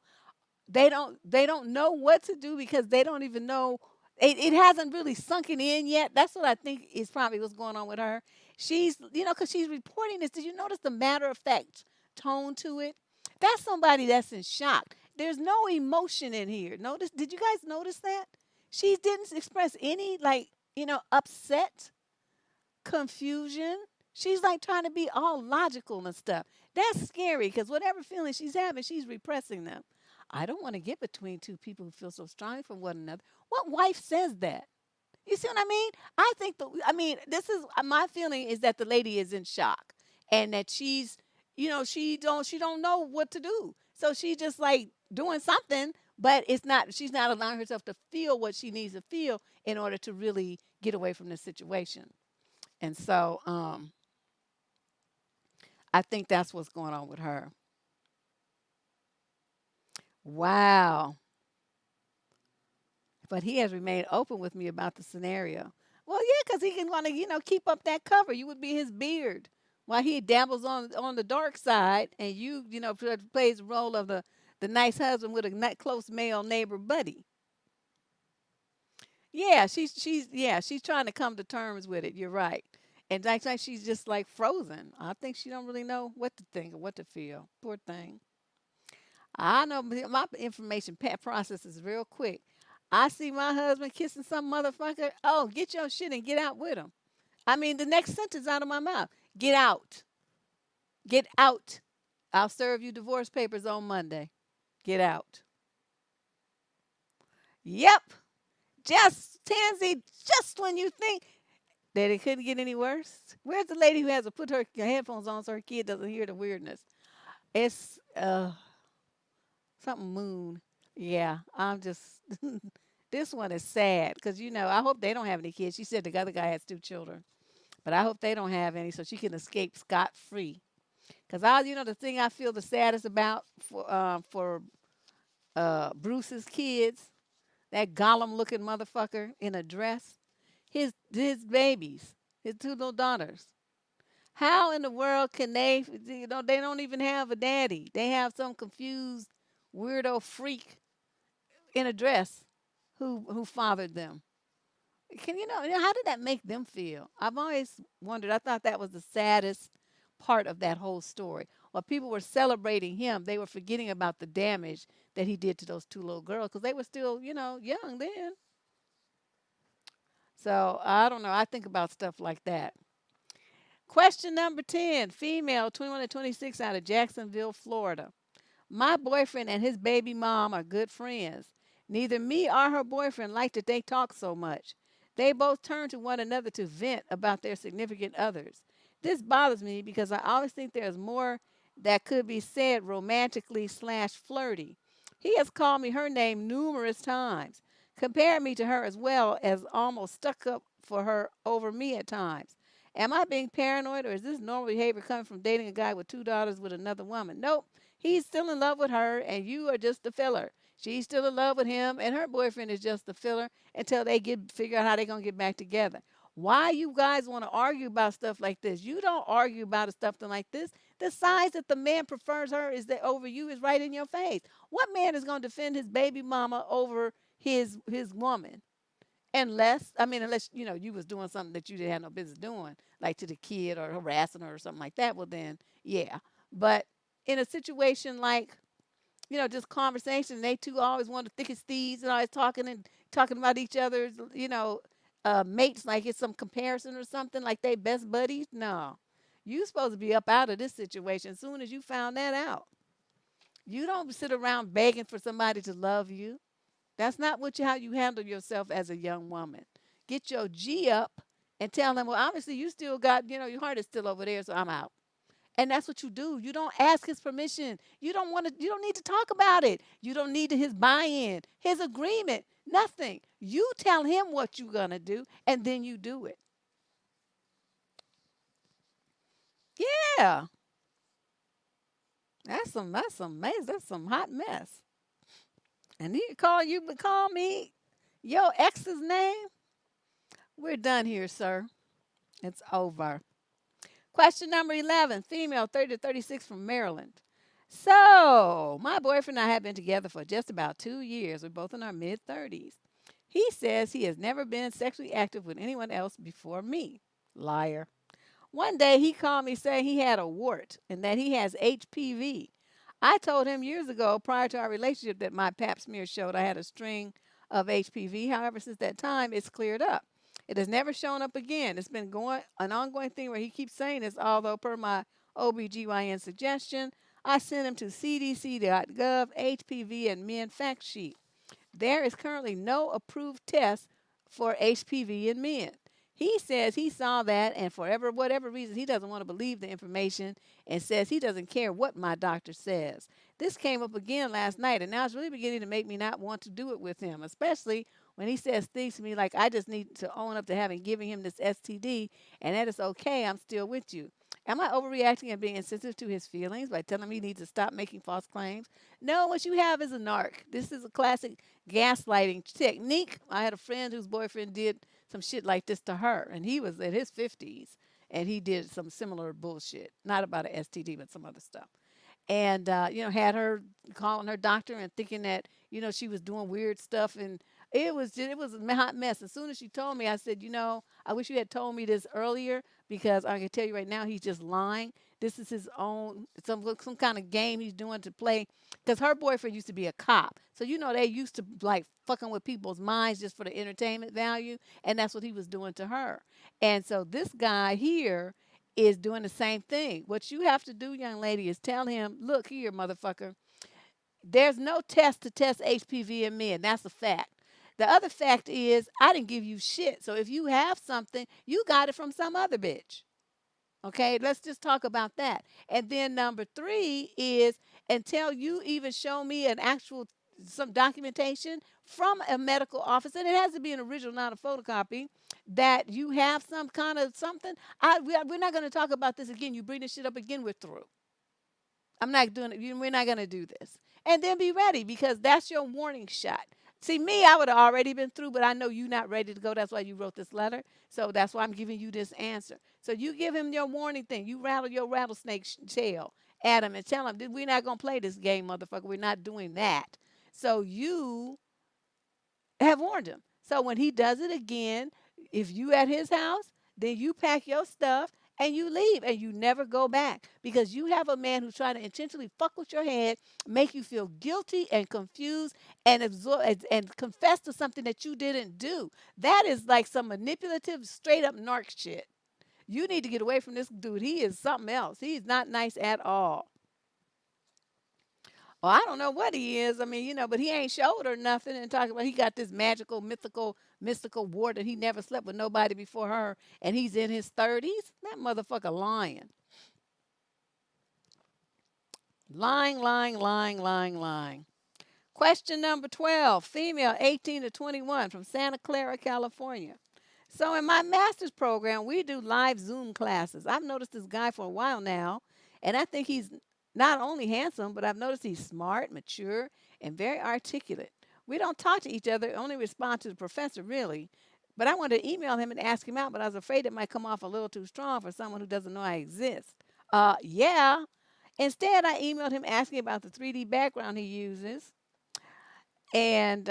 they don't know what to do because they don't even know it hasn't really sunken in yet. That's what I think is probably what's going on with her. She's because she's reporting this. Did you notice the matter of fact tone to it? That's somebody that's in shock. There's no emotion in here. Notice? Did you guys notice that? She didn't express any upset, confusion. She's like trying to be all logical and stuff. That's scary because whatever feelings she's having, she's repressing them. I don't want to get between two people who feel so strongly for one another. What wife says that? You see what I mean? This is my feeling is that the lady is in shock and that she don't know what to do. So she's just like doing something, but she's not allowing herself to feel what she needs to feel in order to really get away from the situation. And so I think that's what's going on with her. Wow. But he has remained open with me about the scenario. Well, yeah, because he can want to, keep up that cover. You would be his beard while he dabbles on the dark side, and plays the role of the nice husband with a close male neighbor buddy. Yeah, she's trying to come to terms with it. You're right. And like she's just like frozen. I think she don't really know what to think or what to feel. Poor thing. I know my information process is real quick. I see my husband kissing some motherfucker. Oh, get your shit and get out with him. I mean, the next sentence out of my mouth: get out, get out. I'll serve you divorce papers on Monday. Get out. Yep. Just Tansy. Just when you think that it couldn't get any worse. Where's the lady who has to put her headphones on so her kid doesn't hear the weirdness? It's something moon. Yeah, I'm just this one is sad because I hope they don't have any kids. She said the other guy has two children, but I hope they don't have any so she can escape scot free. Because the thing I feel the saddest about for Bruce's kids, that Gollum looking motherfucker in a dress, his babies, his two little daughters. How in the world can they don't even have a daddy. They have some confused weirdo freak in a dress who fathered them. Can how did that make them feel? I've always wondered. I thought that was the saddest part of that whole story. While people were celebrating him, they were forgetting about the damage that he did to those two little girls because they were still, young then. So I don't know. I think about stuff like that. Question number 10, female, 21 to 26, out of Jacksonville, Florida. My boyfriend and his baby mom are good friends. Neither me or her boyfriend like that they talk so much. They both turn to one another to vent about their significant others. This bothers me because I always think there's more that could be said romantically slash flirty. He has called me her name numerous times, compared me to her as well as almost stuck up for her over me at times. Am I being paranoid or is this normal behavior coming from dating a guy with two daughters with another woman? Nope. He's still in love with her, and you are just the filler. She's still in love with him, and her boyfriend is just the filler until they get figure out how they're gonna get back together. Why you guys want to argue about stuff like this? You don't argue about stuff like this. The size that the man prefers her is that over you is right in your face. What man is gonna defend his baby mama over his woman? Unless you was doing something that you didn't have no business doing, like to the kid or harassing her or something like that. Well, then yeah. But in a situation like just conversation, they two always want to thick as thieves and always talking about each other's mates like it's some comparison or something like they best buddies. No, you supposed to be up out of this situation as soon as you found that out. You don't sit around begging for somebody to love you. That's not how you handle yourself as a young woman. Get your G up and tell them, well, obviously you still got, your heart is still over there, so I'm out. And that's what you do. You don't ask his permission. You don't need to talk about it. You don't need his buy-in, his agreement, nothing. You tell him what you're gonna do, and then you do it. Yeah. That's some mess. That's some hot mess. And he call you but call me your ex's name. We're done here, sir. It's over. Question number 11, female, 30 to 36 from Maryland. So, my boyfriend and I have been together for just about 2 years. We're both in our mid 30s. He says he has never been sexually active with anyone else before me. Liar. One day he called me saying he had a wart and that he has HPV. I told him years ago, prior to our relationship, that my pap smear showed I had a string of HPV. However, since that time, it's cleared up. It has never shown up again. It's been going an ongoing thing where he keeps saying this, although per my OBGYN suggestion, I sent him to cdc.gov HPV and men fact sheet. There is currently no approved test for HPV in men. He says he saw that, and for whatever reason, he doesn't want to believe the information and says he doesn't care what my doctor says. This came up again last night, and now it's really beginning to make me not want to do it with him, especially when he says things to me like, I just need to own up to having given him this STD, and that is okay, I'm still with you. Am I overreacting and being insensitive to his feelings by telling him he needs to stop making false claims? No, what you have is a narc. This is a classic gaslighting technique. I had a friend whose boyfriend did some shit like this to her, and he was in his 50s, and he did some similar bullshit. Not about an STD, but some other stuff. And, had her calling her doctor and thinking that, she was doing weird stuff. And it was a hot mess. As soon as she told me, I said, I wish you had told me this earlier because I can tell you right now, he's just lying. This is his own, some kind of game he's doing to play. Because her boyfriend used to be a cop. So, they used to like fucking with people's minds just for the entertainment value. And that's what he was doing to her. And so this guy here is doing the same thing. What you have to do, young lady, is tell him, look here, motherfucker, there's no test to test HPV in men. That's a fact. The other fact is, I didn't give you shit. So if you have something, you got it from some other bitch. Okay, let's just talk about that. And then number three is until you even show me an actual some documentation from a medical office, and it has to be an original, not a photocopy, that you have some kind of something. We're not going to talk about this again. You bring this shit up again, we're through. I'm not doing it. We're not going to do this. And then be ready because that's your warning shot. See, me, I would have already been through, but I know you're not ready to go. That's why you wrote this letter. So that's why I'm giving you this answer. So you give him your warning thing. You rattle your rattlesnake tail at him and tell him, we're not going to play this game, motherfucker. We're not doing that. So you have warned him. So when he does it again, if you at his house, then you pack your stuff and you leave and you never go back because you have a man who's trying to intentionally fuck with your head, make you feel guilty and confused and absorb and confess to something that you didn't do. That is like some manipulative, straight up narc shit. You need to get away from this dude. He is something else. He's not nice at all. Well, I don't know what he is. I mean, but he ain't showed her nothing and talking about he got this magical, mystical wart that he never slept with nobody before her and he's in his 30s. That motherfucker lying. Lying, lying, lying, lying, lying. Question number 12, female 18 to 21 from Santa Clara, California. So in my master's program, we do live Zoom classes. I've noticed this guy for a while now, and I think he's not only handsome, but I've noticed he's smart, mature, and very articulate. We don't talk to each other, only respond to the professor, really. But I wanted to email him and ask him out, but I was afraid it might come off a little too strong for someone who doesn't know I exist. Yeah. Instead, I emailed him asking about the 3D background he uses and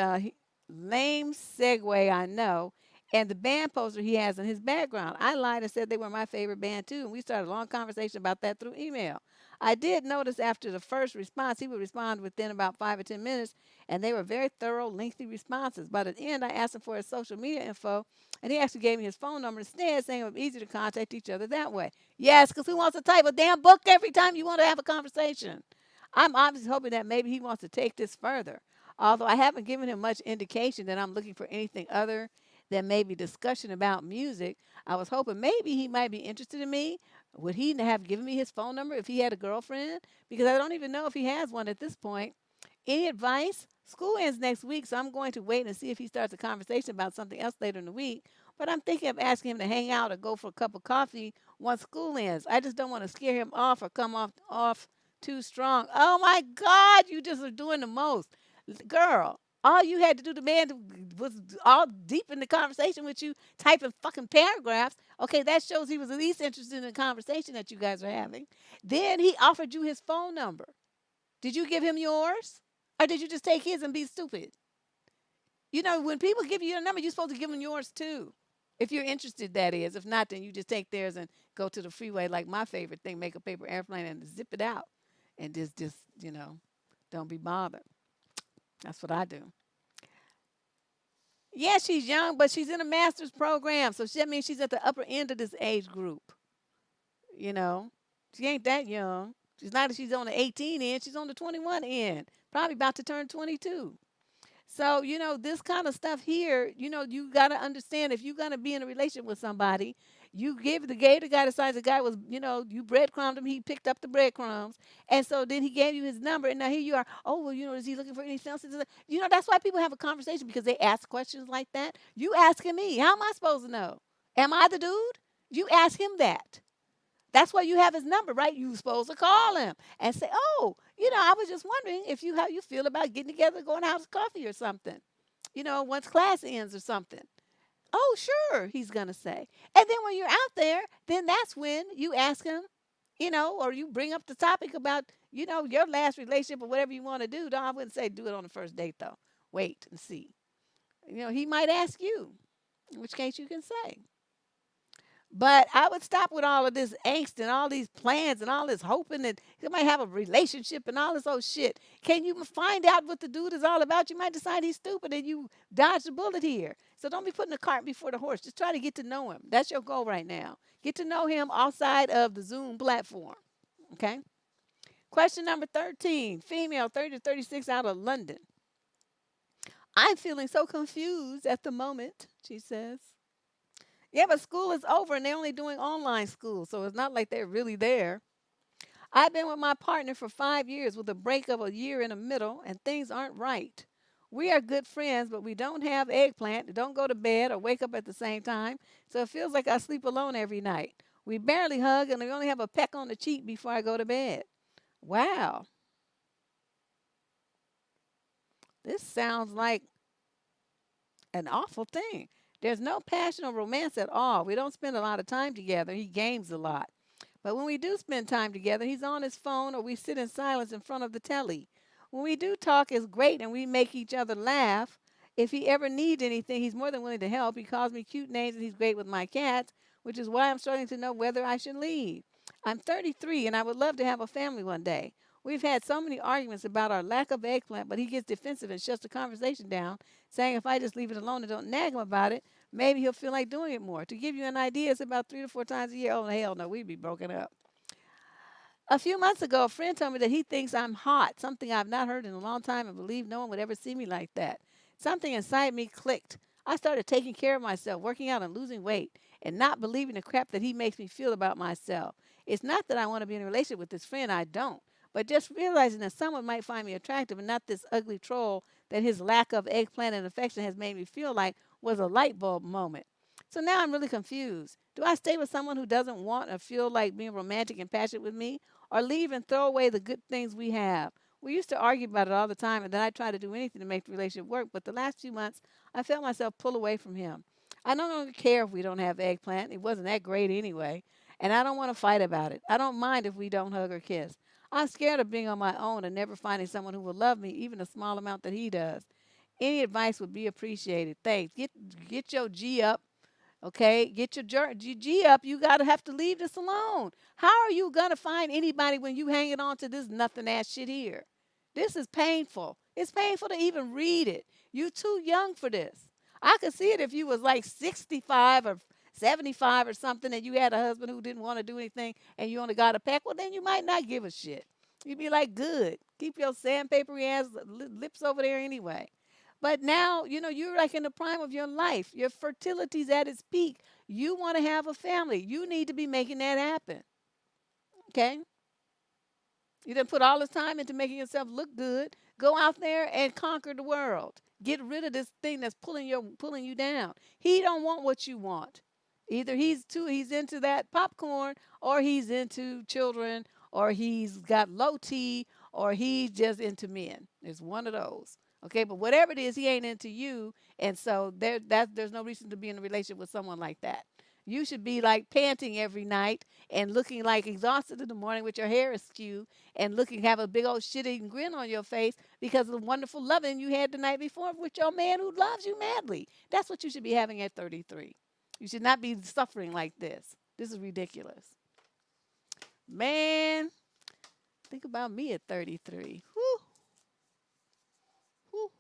lame segue, I know, and the band poster he has in his background. I lied and said they were my favorite band too, and we started a long conversation about that through email. I did notice after the first response, he would respond within about 5 or 10 minutes, and they were very thorough, lengthy responses. By the end, I asked him for his social media info, and he actually gave me his phone number instead, saying it was easy to contact each other that way. Yes, because who wants to type a damn book every time you want to have a conversation? I'm obviously hoping that maybe he wants to take this further. Although I haven't given him much indication that I'm looking for anything other than maybe discussion about music, I was hoping maybe he might be interested in me. Would he have given me his phone number if he had a girlfriend? Because I don't even know if he has one at this point. Any advice? School ends next week, so I'm going to wait and see if he starts a conversation about something else later in the week. But I'm thinking of asking him to hang out or go for a cup of coffee once school ends. I just don't want to scare him off or come off too strong. Oh my God, you just are doing the most. Girl, all you had to do, the man was all deep in the conversation with you, typing fucking paragraphs. Okay, that shows he was at least interested in the conversation that you guys are having. Then he offered you his phone number. Did you give him yours? Or did you just take his and be stupid? You know, when people give you your number, you're supposed to give them yours too. If you're interested, that is. If not, then you just take theirs and go to the freeway, like my favorite thing, make a paper airplane and zip it out. And don't be bothered. That's what I do. Yeah, she's young, but she's in a master's program. So that means she's at the upper end of this age group. You know, she ain't that young. She's on the 18 end, she's on the 21 end. Probably about to turn 22. So, this kind of stuff here, you got to understand if you're going to be in a relationship with somebody, you gave the guy the size the guy was, you breadcrumbed him, he picked up the breadcrumbs. And so then he gave you his number. And now here you are. Oh, well, is he looking for anything else? That's why people have a conversation because they ask questions like that. You asking me, how am I supposed to know? Am I the dude? You ask him that. That's why you have his number, right? You're supposed to call him and say, "Oh, I was just wondering if how you feel about getting together, going out to coffee or something. Once class ends or something." "Oh, sure," he's gonna say. And then when you're out there, then that's when you ask him, or you bring up the topic about, your last relationship or whatever you want to do. No, I wouldn't say do it on the first date though. Wait and see. He might ask you, in which case you can say. But I would stop with all of this angst and all these plans and all this hoping that you might have a relationship and all this old shit. Can you find out what the dude is all about? You might decide he's stupid and you dodge the bullet here. So don't be putting the cart before the horse. Just try to get to know him. That's your goal right now. Get to know him outside of the Zoom platform. Okay? Question number 13. Female, 30 to 36, out of London. "I'm feeling so confused at the moment," she says. Yeah, but school is over and they're only doing online school, so it's not like they're really there. "I've been with my partner for 5 years with a break of a year in the middle, and things aren't right. We are good friends, but we don't have eggplant, don't go to bed or wake up at the same time, so it feels like I sleep alone every night. We barely hug, and we only have a peck on the cheek before I go to bed." Wow, this sounds like an awful thing. "There's no passion or romance at all. We don't spend a lot of time together. He games a lot. But when we do spend time together, he's on his phone or we sit in silence in front of the telly. When we do talk, it's great and we make each other laugh. If he ever needs anything, he's more than willing to help. He calls me cute names and he's great with my cats, which is why I'm starting to know whether I should leave. I'm 33 and I would love to have a family one day. We've had so many arguments about our lack of eggplant, but he gets defensive and shuts the conversation down, saying if I just leave it alone and don't nag him about it, maybe he'll feel like doing it more. To give you an idea, it's about 3 to 4 times a year. Oh, hell no, we'd be broken up. A few months ago, a friend told me that he thinks I'm hot, something I've not heard in a long time and believe no one would ever see me like that. Something inside me clicked. I started taking care of myself, working out and losing weight, and not believing the crap that he makes me feel about myself. It's not that I want to be in a relationship with this friend, I don't. But just realizing that someone might find me attractive and not this ugly troll that his lack of eggplant and affection has made me feel like was a light bulb moment. So now I'm really confused. Do I stay with someone who doesn't want or feel like being romantic and passionate with me, or leave and throw away the good things we have? We used to argue about it all the time, and then I tried to do anything to make the relationship work, but the last few months, I felt myself pull away from him. I no longer care if we don't have eggplant. It wasn't that great anyway, and I don't want to fight about it. I don't mind if we don't hug or kiss. I'm scared of being on my own and never finding someone who will love me, even a small amount that he does. Any advice would be appreciated. Thanks. Get your G up. Okay, get your G up. You gotta have to leave this alone. How are you gonna find anybody when you hanging on to this nothing ass shit here? This is painful. It's painful to even read it. You too young for this. I could see it if you was like 65 or 75 or something, and you had a husband who didn't want to do anything, and you only got a peck. Well, then you might not give a shit. You'd be like, good. Keep your sandpapery ass lips over there anyway. But now, you're like in the prime of your life. Your fertility's at its peak. You want to have a family. You need to be making that happen. Okay? You done put all this time into making yourself look good. Go out there and conquer the world. Get rid of this thing that's pulling you down. He don't want what you want. Either he's into that popcorn, or he's into children, or he's got low T, or he's just into men. It's one of those. Okay, but whatever it is, he ain't into you, and so there's no reason to be in a relationship with someone like that. You should be like panting every night and looking like exhausted in the morning with your hair askew and looking have a big old shit-eating grin on your face because of the wonderful loving you had the night before with your man who loves you madly. That's what you should be having at 33. You should not be suffering like this. This is ridiculous. Man, think about me at 33. Whew, whew.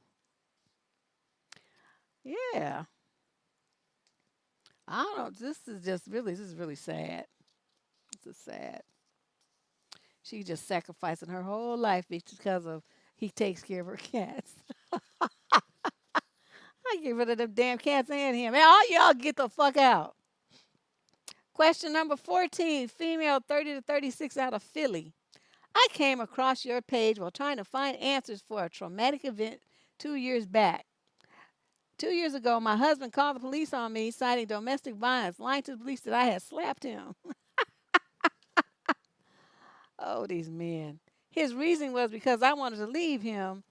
Yeah. I don't know. This is really sad. This is sad. She just sacrificing her whole life because of he takes care of her cats. I get rid of them damn cats and him. Man, all y'all get the fuck out. Question number 14, female 30 to 36 out of Philly. I came across your page while trying to find answers for a traumatic event 2 years back. 2 years ago, my husband called the police on me, citing domestic violence, lying to the police that I had slapped him. Oh, these men. His reason was because I wanted to leave him,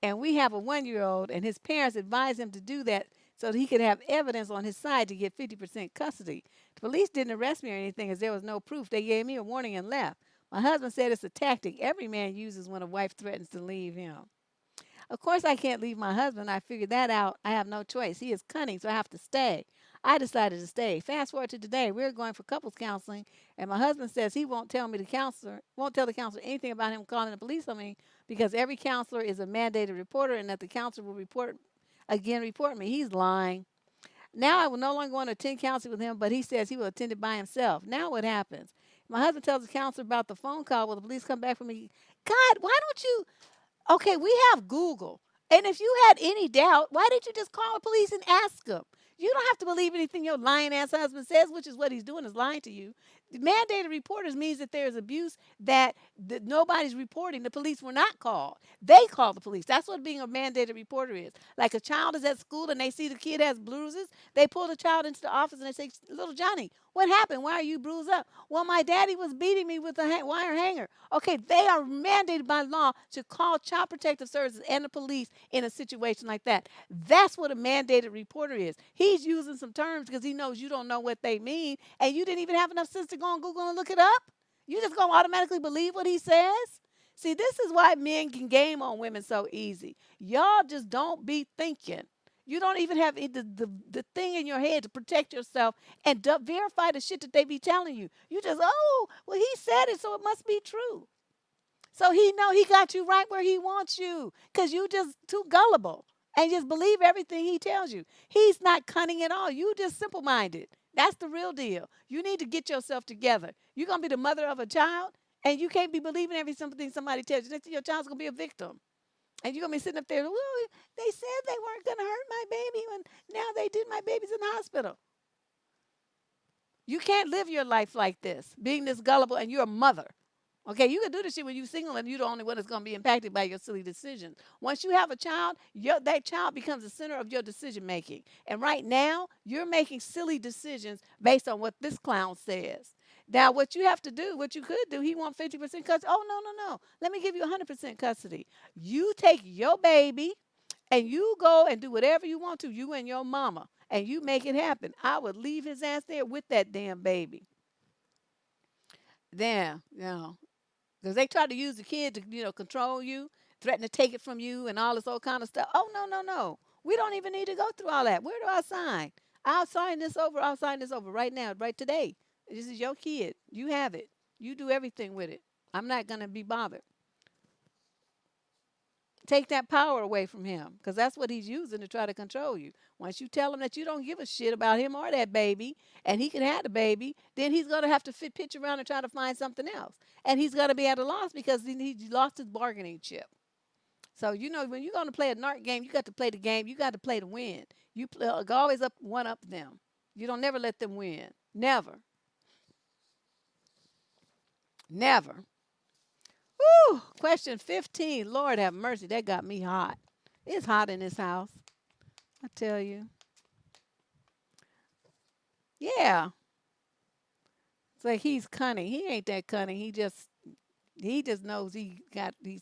and we have a 1 year old, and his parents advised him to do that so that he could have evidence on his side to get 50% custody. The police didn't arrest me or anything as there was no proof. They gave me a warning and left. My husband said it's a tactic every man uses when a wife threatens to leave him. Of course, I can't leave my husband. I figured that out. I have no choice. He is cunning, so I have to stay. I decided to stay. Fast forward to today. We're going for couples counseling, and my husband says he won't tell the counselor anything about him calling the police on me because every counselor is a mandated reporter, and that the counselor will report me. He's lying. Now I will no longer want to attend counseling with him, but he says he will attend it by himself. Now what happens? My husband tells the counselor about the phone call. Will the police come back for me? God, why don't you? Okay, we have Google. And if you had any doubt, why didn't you just call the police and ask them? You don't have to believe anything your lying ass husband says, which is what he's doing, is lying to you. Mandated reporters means that there's abuse that nobody's reporting. The police were not called. They call the police. That's what being a mandated reporter is. Like a child is at school and they see the kid has bruises, they pull the child into the office and they say, "Little Johnny, what happened? Why are you bruised up?" "Well, my daddy was beating me with a wire hanger." Okay, they are mandated by law to call Child Protective Services and the police in a situation like that. That's what a mandated reporter is. He's using some terms because he knows you don't know what they mean, and you didn't even have enough sense to go on Google and look it up. You just gonna automatically believe what he says? See, this is why men can game on women so easy. Y'all just don't be thinking. You don't even have the thing in your head to protect yourself and verify the shit that they be telling you. You just, oh, well, he said it, so it must be true. So he know he got you right where he wants you because you just too gullible and just believe everything he tells you. He's not cunning at all. You just simple-minded. That's the real deal. You need to get yourself together. You're going to be the mother of a child, and you can't be believing every simple thing somebody tells you. Next thing your child's going to be a victim. And you're going to be sitting up there, well, they said they weren't going to hurt my baby, and now they did. My baby's in the hospital. You can't live your life like this, being this gullible, and you're a mother. Okay, you can do this shit when you're single and you're the only one that's going to be impacted by your silly decisions. Once you have a child, that child becomes the center of your decision making. And right now, you're making silly decisions based on what this clown says. Now, what you have to do, what you could do, he wants 50% custody. Oh, no, no, no. Let me give you 100% custody. You take your baby and you go and do whatever you want to, you and your mama, and you make it happen. I would leave his ass there with that damn baby. Damn, because they try to use the kid to, control you, threaten to take it from you, and all this old kind of stuff. Oh, no, no, no. We don't even need to go through all that. Where do I sign? I'll sign this over. I'll sign this over right now, right today. This is your kid. You have it. You do everything with it. I'm not going to be bothered. take that power away from him because that's what he's using to try to control you. Once you tell him that you don't give a shit about him or that baby and he can have the baby, then he's going to have to pitch around and try to find something else. And he's going to be at a loss because he lost his bargaining chip. So, when you're going to play a narc game, you got to play the game. You got to play to win. You always one up them. You don't never let them win. Never. Never. Woo! Question 15. Lord have mercy. That got me hot. It's hot in this house. I tell you. Yeah. It's like he's cunning. He ain't that cunning. He just knows he's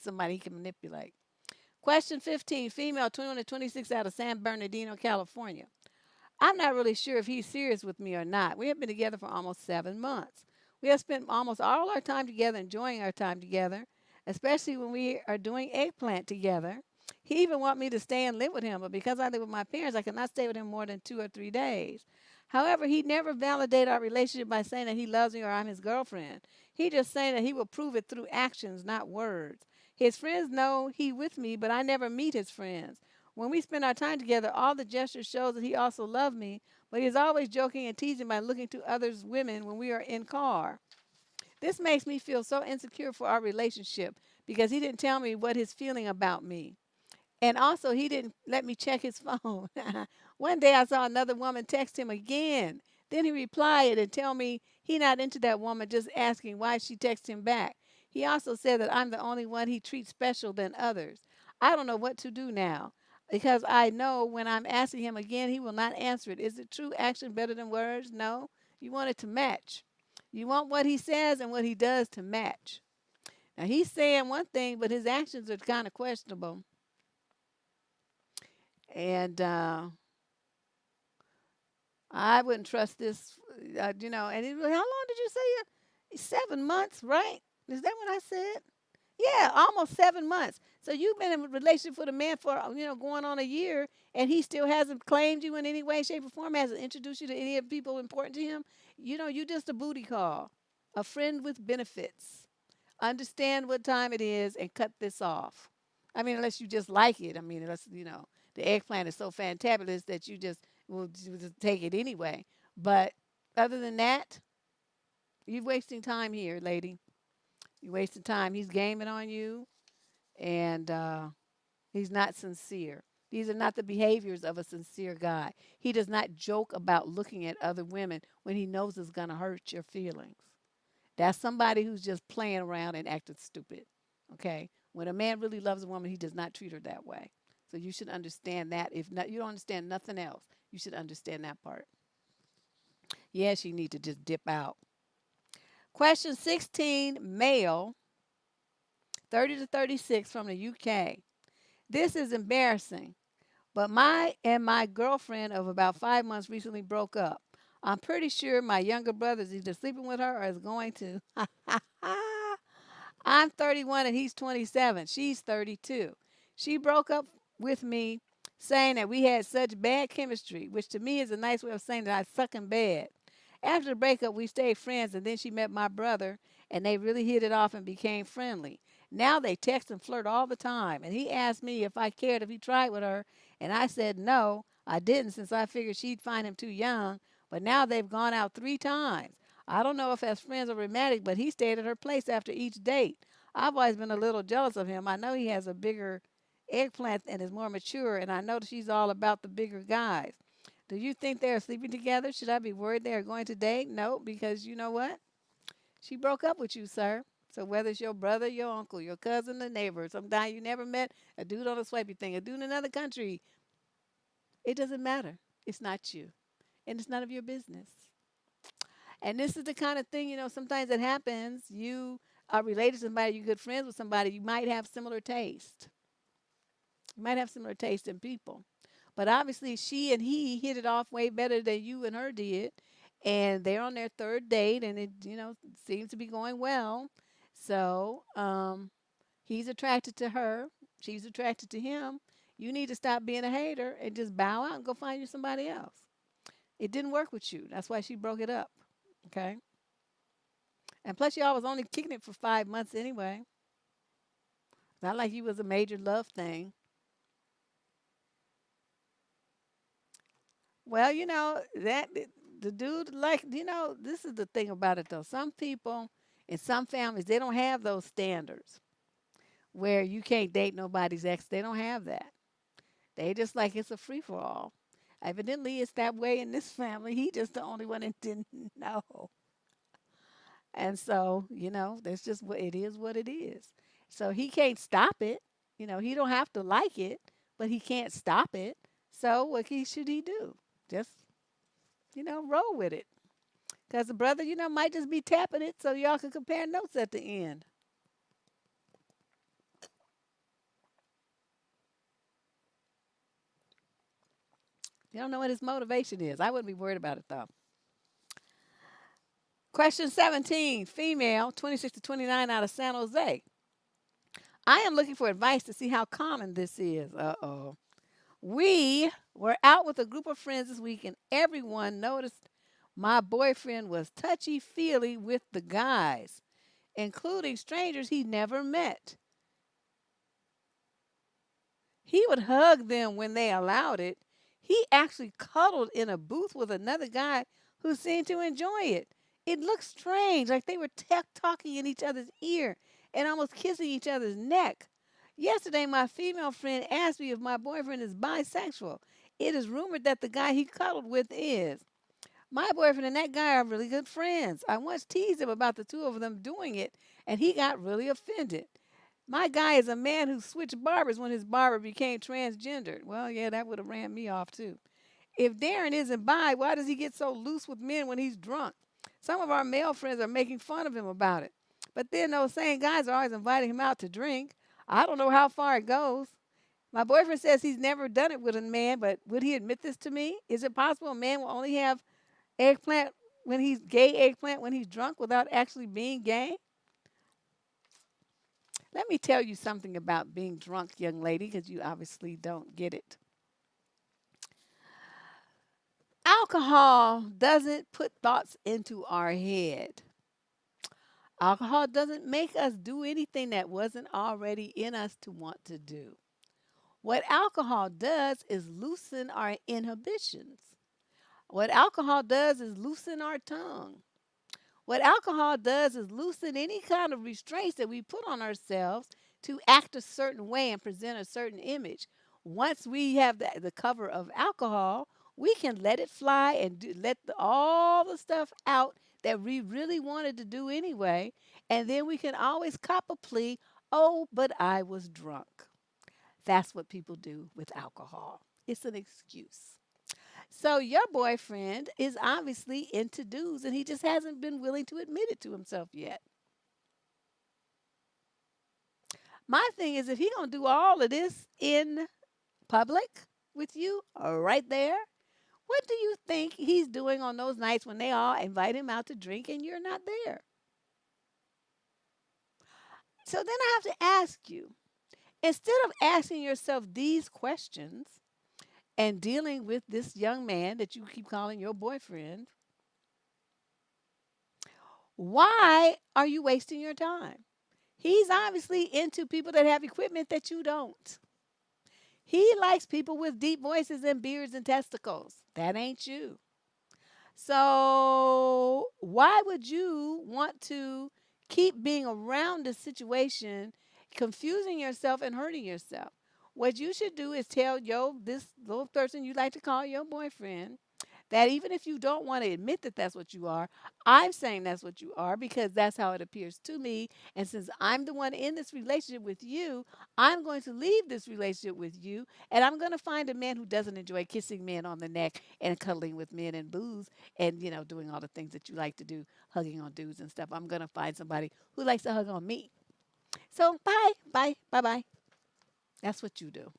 somebody he can manipulate. Question 15. Female, 21 to 26, out of San Bernardino, California. I'm not really sure if he's serious with me or not. We have been together for almost 7 months. We have spent almost all our time together, enjoying our time together, especially when we are doing eggplant together. He even want me to stay and live with him, but because I live with my parents, I cannot stay with him more than 2 or 3 days. However, he never validated our relationship by saying that he loves me or I'm his girlfriend. He just saying that he will prove it through actions, not words. His friends know he with me, but I never meet his friends. When we spend our time together, all the gestures shows that he also loved me, but he is always joking and teasing by looking to others women when we are in car. This makes me feel so insecure for our relationship because he didn't tell me what his feeling about me. And also, he didn't let me check his phone. One day I saw another woman text him again. Then he replied and tell me he not into that woman, just asking why she texted him back. He also said that I'm the only one he treats special than others. I don't know what to do now because I know when I'm asking him again, he will not answer it. Is it true action better than words? No. You want it to match. You want what he says and what he does to match. Now, he's saying one thing, but his actions are kind of questionable. And I wouldn't trust this, And how long did you say? 7 months, right? Is that what I said? Yeah, almost 7 months. So you've been in a relationship with a man for, going on a year, and he still hasn't claimed you in any way, shape, or form, hasn't introduced you to any of the people important to him. You just a booty call, a friend with benefits. Understand what time it is and cut this off. I mean, unless you just like it. I mean, unless, the eggplant is so fantabulous that you just will just take it anyway. But other than that, you're wasting time here, lady. You're wasting time. He's gaming on you, and he's not sincere. These are not the behaviors of a sincere guy. He does not joke about looking at other women when he knows it's going to hurt your feelings. That's somebody who's just playing around and acting stupid. Okay? When a man really loves a woman, he does not treat her that way. So you should understand that. If not, you don't understand nothing else, you should understand that part. Yes, you need to just dip out. Question 16, male, 30 to 36 from the UK. This is embarrassing, but my girlfriend of about 5 months recently broke up. I'm pretty sure my younger brother is either sleeping with her or is going to. I'm 31 and he's 27. She's 32. She broke up with me saying that we had such bad chemistry, which to me is a nice way of saying that I suck in bed. After the breakup, we stayed friends, and then she met my brother, and they really hit it off and became friendly. Now they text and flirt all the time, and he asked me if I cared if he tried with her, and I said no, I didn't since I figured she'd find him too young, but now they've gone out 3 times. I don't know if as friends or romantic, but he stayed at her place after each date. I've always been a little jealous of him. I know he has a bigger eggplant and is more mature, and I know that she's all about the bigger guys. Do you think they are sleeping together? Should I be worried they are going to date? No, because you know what? She broke up with you, sir. So whether it's your brother, your uncle, your cousin, the neighbor, some guy you never met, a dude on a swipey thing, a dude in another country, it doesn't matter. It's not you. And it's none of your business. And this is the kind of thing, sometimes it happens. You are related to somebody, you're good friends with somebody, you might have similar taste. You might have similar taste in people. But obviously, she and he hit it off way better than you and her did. And they're on their third date, and it, seems to be going well. So he's attracted to her. She's attracted to him. You need to stop being a hater and just bow out and go find you somebody else. It didn't work with you. That's why she broke it up. Okay? And plus, y'all was only kicking it for 5 months anyway. Not like you was a major love thing. Well, that the dude, like, this is the thing about it though. Some people in some families, they don't have those standards where you can't date nobody's ex. They don't have that. They just like it's a free for all. Evidently, it's that way in this family. He just the only one that didn't know. And so, that's just what it is, what it is. So he can't stop it. He don't have to like it, but he can't stop it. So what should he do? Just, roll with it. Because the brother, might just be tapping it so y'all can compare notes at the end. You don't know what his motivation is. I wouldn't be worried about it though. Question 17, female, 26 to 29 out of San Jose. I am looking for advice to see how common this is. Uh-oh. We were out with a group of friends this week, and everyone noticed my boyfriend was touchy feely with the guys, including strangers he never met. He would hug them when they allowed it. He actually cuddled in a booth with another guy who seemed to enjoy it. It looked strange, like they were talking in each other's ear and almost kissing each other's neck. Yesterday, my female friend asked me if my boyfriend is bisexual. It is rumored that the guy he cuddled with is. My boyfriend and that guy are really good friends. I once teased him about the two of them doing it, and he got really offended. My guy is a man who switched barbers when his barber became transgendered. Well, yeah, that would have ran me off too. If Darren isn't bi, why does he get so loose with men when he's drunk? Some of our male friends are making fun of him about it. But then those same guys are always inviting him out to drink. I don't know how far it goes. My boyfriend says he's never done it with a man, but would he admit this to me? Is it possible a man will only have eggplant when he's gay eggplant when he's drunk without actually being gay? Let me tell you something about being drunk, young lady, because you obviously don't get it. Alcohol doesn't put thoughts into our head. Alcohol doesn't make us do anything that wasn't already in us to want to do. What alcohol does is loosen our inhibitions. What alcohol does is loosen our tongue. What alcohol does is loosen any kind of restraints that we put on ourselves to act a certain way and present a certain image. Once we have the cover of alcohol, we can let it fly and let all the stuff out that we really wanted to do anyway. And then we can always cop a plea, oh, but I was drunk. That's what people do with alcohol. It's an excuse. So your boyfriend is obviously into dudes and he just hasn't been willing to admit it to himself yet. My thing is if he going to do all of this in public with you right there, what do you think he's doing on those nights when they all invite him out to drink and you're not there? So then I have to ask you, instead of asking yourself these questions and dealing with this young man that you keep calling your boyfriend, why are you wasting your time? He's obviously into people that have equipment that you don't. He likes people with deep voices and beards and testicles. That ain't you. So, why would you want to keep being around the situation, confusing yourself and hurting yourself? What you should do is tell this little person you like to call your boyfriend that even if you don't want to admit that that's what you are, I'm saying that's what you are because that's how it appears to me. And since I'm the one in this relationship with you, I'm going to leave this relationship with you. And I'm going to find a man who doesn't enjoy kissing men on the neck and cuddling with men and booze and, doing all the things that you like to do, hugging on dudes and stuff. I'm going to find somebody who likes to hug on me. So bye, bye, bye, bye. That's what you do.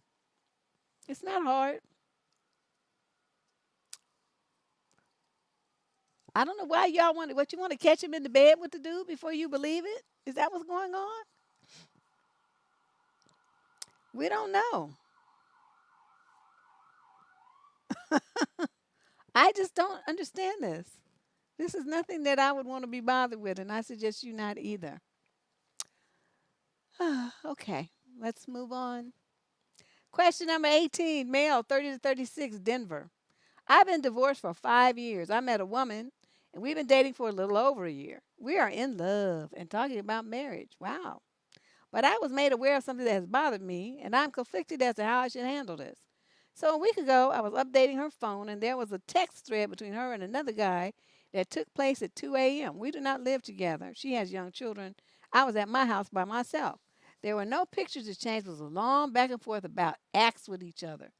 It's not hard. I don't know why y'all want what you want to catch him in the bed with the dude before you believe it? Is that what's going on? We don't know. I just don't understand this. This is nothing that I would want to be bothered with, and I suggest you not either. Okay. Let's move on. Question number 18, male, 30 to 36, Denver. I've been divorced for 5 years. I met a woman, and we've been dating for a little over a year. We are in love and talking about marriage. Wow. But I was made aware of something that has bothered me, and I'm conflicted as to how I should handle this. So a week ago, I was updating her phone, and there was a text thread between her and another guy that took place at 2 a.m. We do not live together. She has young children. I was at my house by myself. There were no pictures exchanged. It was a long back and forth about acts with each other.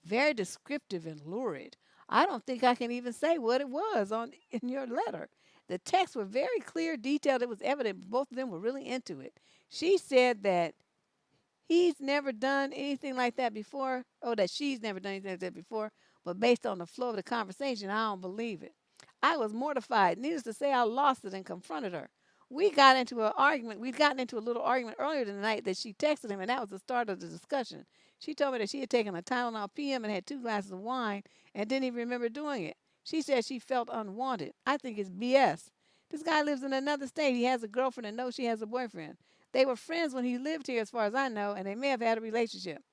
Very descriptive and lurid. I don't think I can even say what it was on in your letter. The texts were very clear, detailed. It was evident both of them were really into it. She said that he's never done anything like that before, or that she's never done anything like that before, but based on the flow of the conversation, I don't believe it. I was mortified. Needless to say, I lost it and confronted her. We got into an argument. We'd gotten into a little argument earlier tonight that she texted him, and that was the start of the discussion. She told me that she had taken a Tylenol PM and had 2 glasses of wine and didn't even remember doing it. She said she felt unwanted. I think it's BS. This guy lives in another state. He has a girlfriend and knows she has a boyfriend. They were friends when he lived here, as far as I know, and they may have had a relationship.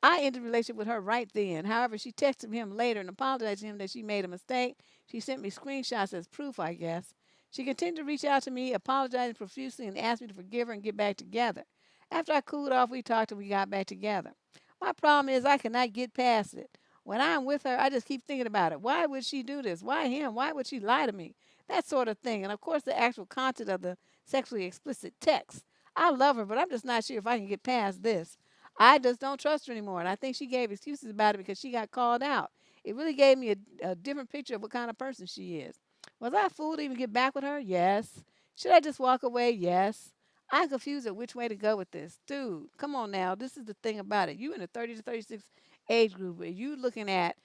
I ended the relationship with her right then. However, she texted him later and apologized to him that she made a mistake. She sent me screenshots as proof, I guess. She continued to reach out to me, apologizing profusely, and asked me to forgive her and get back together. After I cooled off, we talked and we got back together. My problem is I cannot get past it. When I'm with her, I just keep thinking about it. Why would she do this? Why him? Why would she lie to me? That sort of thing. And of course, the actual content of the sexually explicit text. I love her, but I'm just not sure if I can get past this. I just don't trust her anymore. And I think she gave excuses about it because she got called out. It really gave me a different picture of what kind of person she is. Was I a fool to even get back with her? Yes. Should I just walk away? Yes. I'm confused at which way to go with this. Dude, come on now. This is the thing about it. You in the 30 to 36 age group, and you looking at,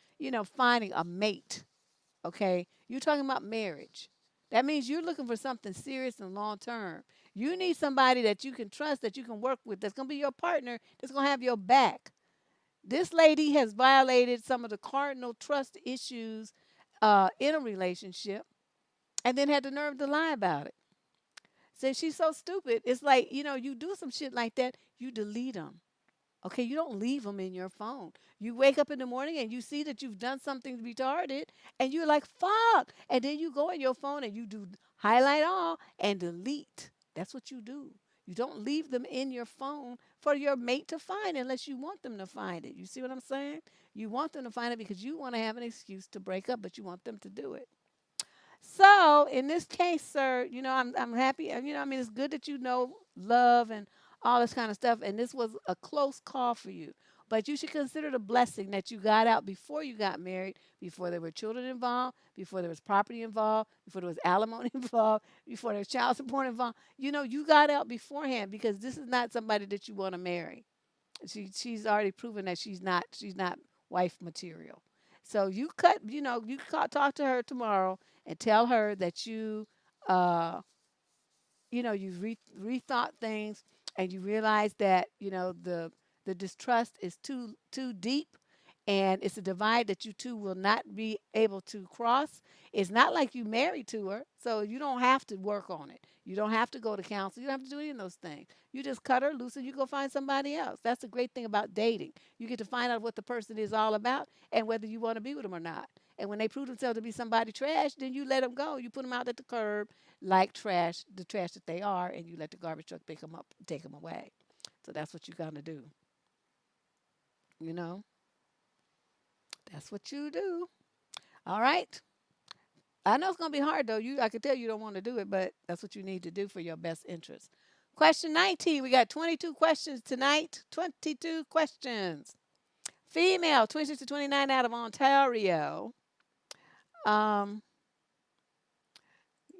finding a mate. Okay? You're talking about marriage. That means you're looking for something serious and long term. You need somebody that you can trust, that you can work with, that's going to be your partner, that's going to have your back. This lady has violated some of the cardinal trust issues in a relationship and then had the nerve to lie about it. Since she's so stupid, it's like, you do some shit like that, you delete them. Okay, you don't leave them in your phone. You wake up in the morning and you see that you've done something retarded and you're like, fuck. And then you go in your phone and you do highlight all and delete. That's what you do. You don't leave them in your phone for your mate to find unless you want them to find it. You see what I'm saying? You want them to find it because you want to have an excuse to break up, but you want them to do it. So in this case, sir, I'm happy. I mean, it's good that you know love and all this kind of stuff. And this was a close call for you. But you should consider the blessing that you got out before you got married, before there were children involved, before there was property involved, before there was alimony involved, before there was child support involved. You got out beforehand because this is not somebody that you want to marry. She's already proven that she's not wife material. So talk to her tomorrow and tell her that uh you've rethought things and you realize that the distrust is too deep and it's a divide that you two will not be able to cross. It's not like you married to her, so you don't have to work on it. You don't have to go to counsel. You don't have to do any of those things. You just cut her loose and you go find somebody else. That's the great thing about dating. You get to find out what the person is all about and whether you want to be with them or not. And when they prove themselves to be somebody trash, then you let them go. You put them out at the curb like trash, the trash that they are, and you let the garbage truck pick them up, take them away. So that's what you're gonna do. You know, that's what you do. All right. I know it's gonna be hard though. I can tell you don't want to do it, but that's what you need to do for your best interest. Question 19. We got 22 questions tonight. 22 questions. Female, 26 to 29 out of Ontario. Um,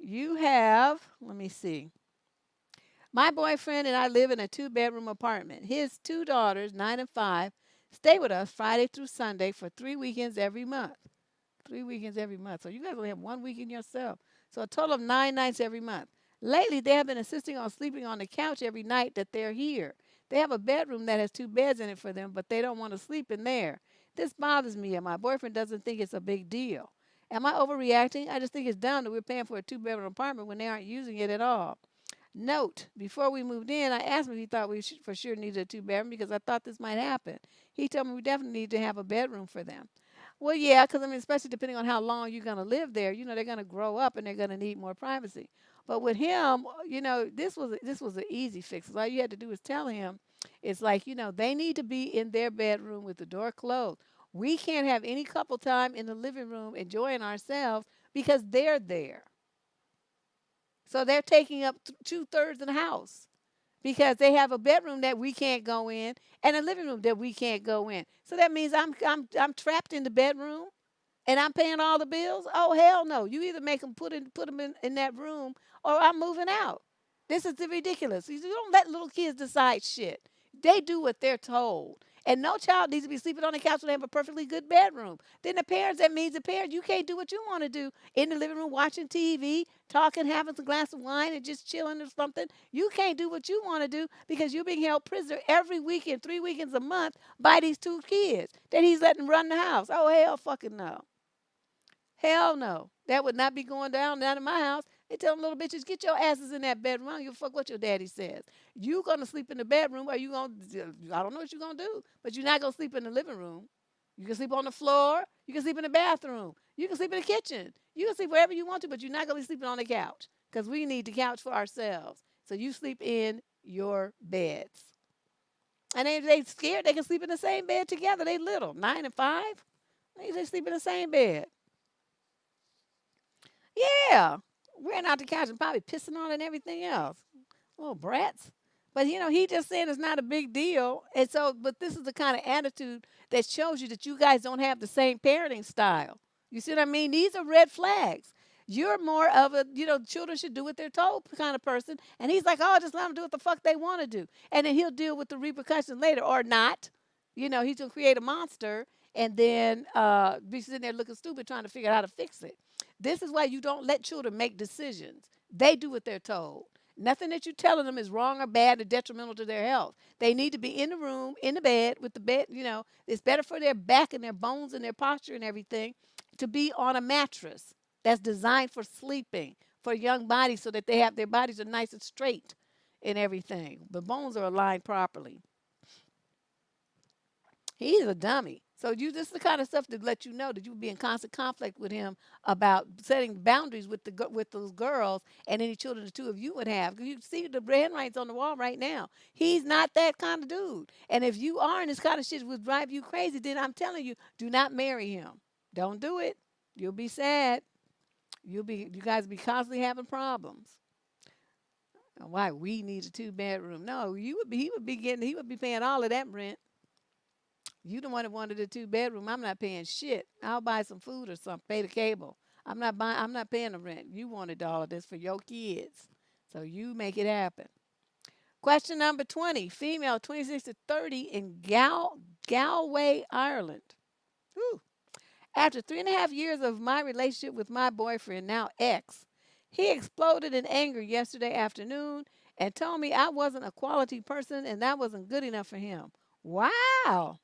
you have, let me see. My boyfriend and I live in a two-bedroom apartment. His two daughters, 9 and 5, stay with us Friday through Sunday for 3 weekends every month. 3 weekends every month. So you guys only have 1 weekend yourself. So a total of 9 nights every month. Lately, they have been insisting on sleeping on the couch every night that they're here. They have a bedroom that has 2 beds in it for them, but they don't want to sleep in there. This bothers me, and my boyfriend doesn't think it's a big deal. Am I overreacting? I just think it's dumb that we're paying for a two-bedroom apartment when they aren't using it at all. Note, before we moved in, I asked him if he thought we for sure needed a two-bedroom because I thought this might happen. He told me we definitely need to have a bedroom for them. Well, yeah, because I mean, especially depending on how long you're going to live there, they're going to grow up and they're going to need more privacy. But with him, this was an easy fix. All you had to do is tell him, it's like they need to be in their bedroom with the door closed. We can't have any couple time in the living room enjoying ourselves because they're there. So they're taking up two-thirds of the house because they have a bedroom that we can't go in and a living room that we can't go in. So that means I'm trapped in the bedroom and I'm paying all the bills. Oh hell no! You either make them put them in that room or I'm moving out. This is ridiculous. You don't let little kids decide shit. They do what they're told. And no child needs to be sleeping on the couch when they have a perfectly good bedroom. Then the parents, that means the parents, you can't do what you want to do in the living room watching TV, talking, having a glass of wine, and just chilling or something. You can't do what you want to do because you're being held prisoner every weekend, 3 weekends a month by these two kids that he's letting run the house. Oh, hell fucking no. Hell no. That would not be going down in my house. They tell them little bitches, get your asses in that bedroom. I don't give a fuck what your daddy says. You gonna sleep in the bedroom or you gonna I don't know what you're gonna do, but you're not gonna sleep in the living room. You can sleep on the floor, you can sleep in the bathroom, you can sleep in the kitchen, you can sleep wherever you want to, but you're not gonna be sleeping on the couch. Because we need the couch for ourselves. So you sleep in your beds. And they scared they can sleep in the same bed together. They little, 9 and 5. They sleep in the same bed. Yeah, wearing out the couch and probably pissing on it and everything else. Little brats. But he just saying it's not a big deal. And so, but this is the kind of attitude that shows you that you guys don't have the same parenting style. You see what I mean? These are red flags. You're more of a, children should do what they're told kind of person. And he's like, oh, just let them do what the fuck they want to do. And then he'll deal with the repercussions later or not. He's going to create a monster and then be sitting there looking stupid trying to figure out how to fix it. This is why you don't let children make decisions. They do what they're told. Nothing that you're telling them is wrong or bad or detrimental to their health. They need to be in the room, in the bed, with the bed. It's better for their back and their bones and their posture and everything to be on a mattress that's designed for sleeping, for young bodies so that their bodies are nice and straight and everything. The bones are aligned properly. He's a dummy. So this is the kind of stuff that let you know that you would be in constant conflict with him about setting boundaries with those girls and any children the two of you would have. 'Cause you see the handwriting's on the wall right now. He's not that kind of dude. And if you are and this kind of shit would drive you crazy, then I'm telling you, do not marry him. Don't do it. You'll be sad. You guys be constantly having problems. Why we need a two-bedroom? No, he would be paying all of that rent. You the one that wanted a two-bedroom. I'm not paying shit. I'll buy some food or something. Pay the cable. I'm not paying the rent. You wanted all of this for your kids. So you make it happen. Question number 20. Female, 26 to 30 in Galway, Ireland. Whew. After 3.5 years of my relationship with my boyfriend, now ex, he exploded in anger yesterday afternoon and told me I wasn't a quality person and that wasn't good enough for him. Wow.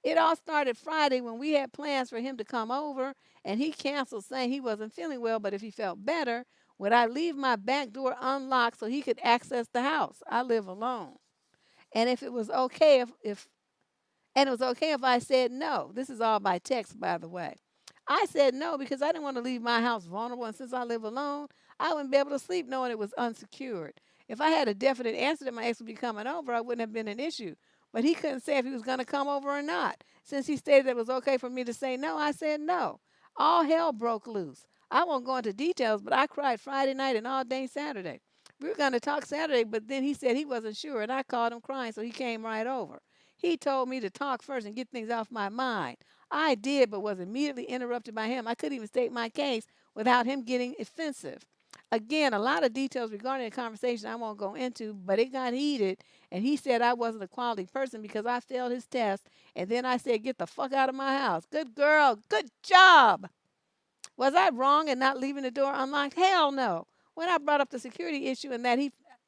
It all started Friday when we had plans for him to come over, and he canceled saying he wasn't feeling well, but if he felt better, would I leave my back door unlocked so he could access the house? I live alone. And if it was okay it was okay if I said no. This is all by text, by the way. I said no because I didn't want to leave my house vulnerable, and since I live alone, I wouldn't be able to sleep knowing it was unsecured. If I had a definite answer that my ex would be coming over, I wouldn't have been an issue. But he couldn't say if he was going to come over or not. Since he stated it was okay for me to say no, I said no. All hell broke loose. I won't go into details, but I cried Friday night and all day Saturday. We were going to talk Saturday, but then he said he wasn't sure, and I called him crying, so he came right over. He told me to talk first and get things off my mind. I did, but was immediately interrupted by him. I couldn't even state my case without him getting offensive. Again, a lot of details regarding the conversation I won't go into, but it got heated, and he said I wasn't a quality person because I failed his test, and then I said, get the fuck out of my house. Good girl. Good job. Was I wrong in not leaving the door unlocked? Hell no. When I brought up the security issue and that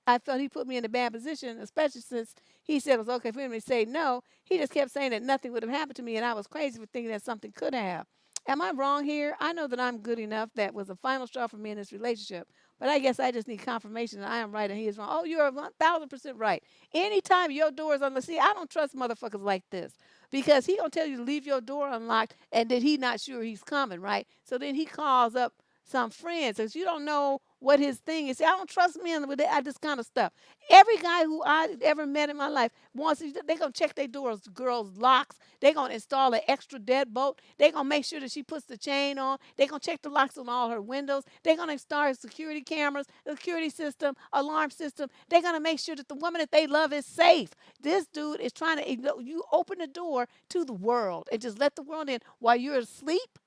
I felt he put me in a bad position, especially since he said it was okay for him to say no, he just kept saying that nothing would have happened to me, and I was crazy for thinking that something could have. Am I wrong here? I know that I'm good enough. That was the final straw for me in this relationship. But I guess I just need confirmation that I am right and he is wrong. Oh, you're 1,000% right. Anytime your door is unlocked, see, I don't trust motherfuckers like this because he gonna tell you to leave your door unlocked and then he not sure he's coming, right? So then he calls up some friends because you don't know what his thing is. See, I don't trust men with this kind of stuff. Every guy who I ever met in my life wants they gonna check their doors, girls' locks. They gonna install an extra deadbolt. They gonna make sure that she puts the chain on. They gonna check the locks on all her windows. They gonna install security cameras, security system, alarm system. They gonna make sure that the woman that they love is safe. This dude is trying to you open the door to the world and just let the world in while you're asleep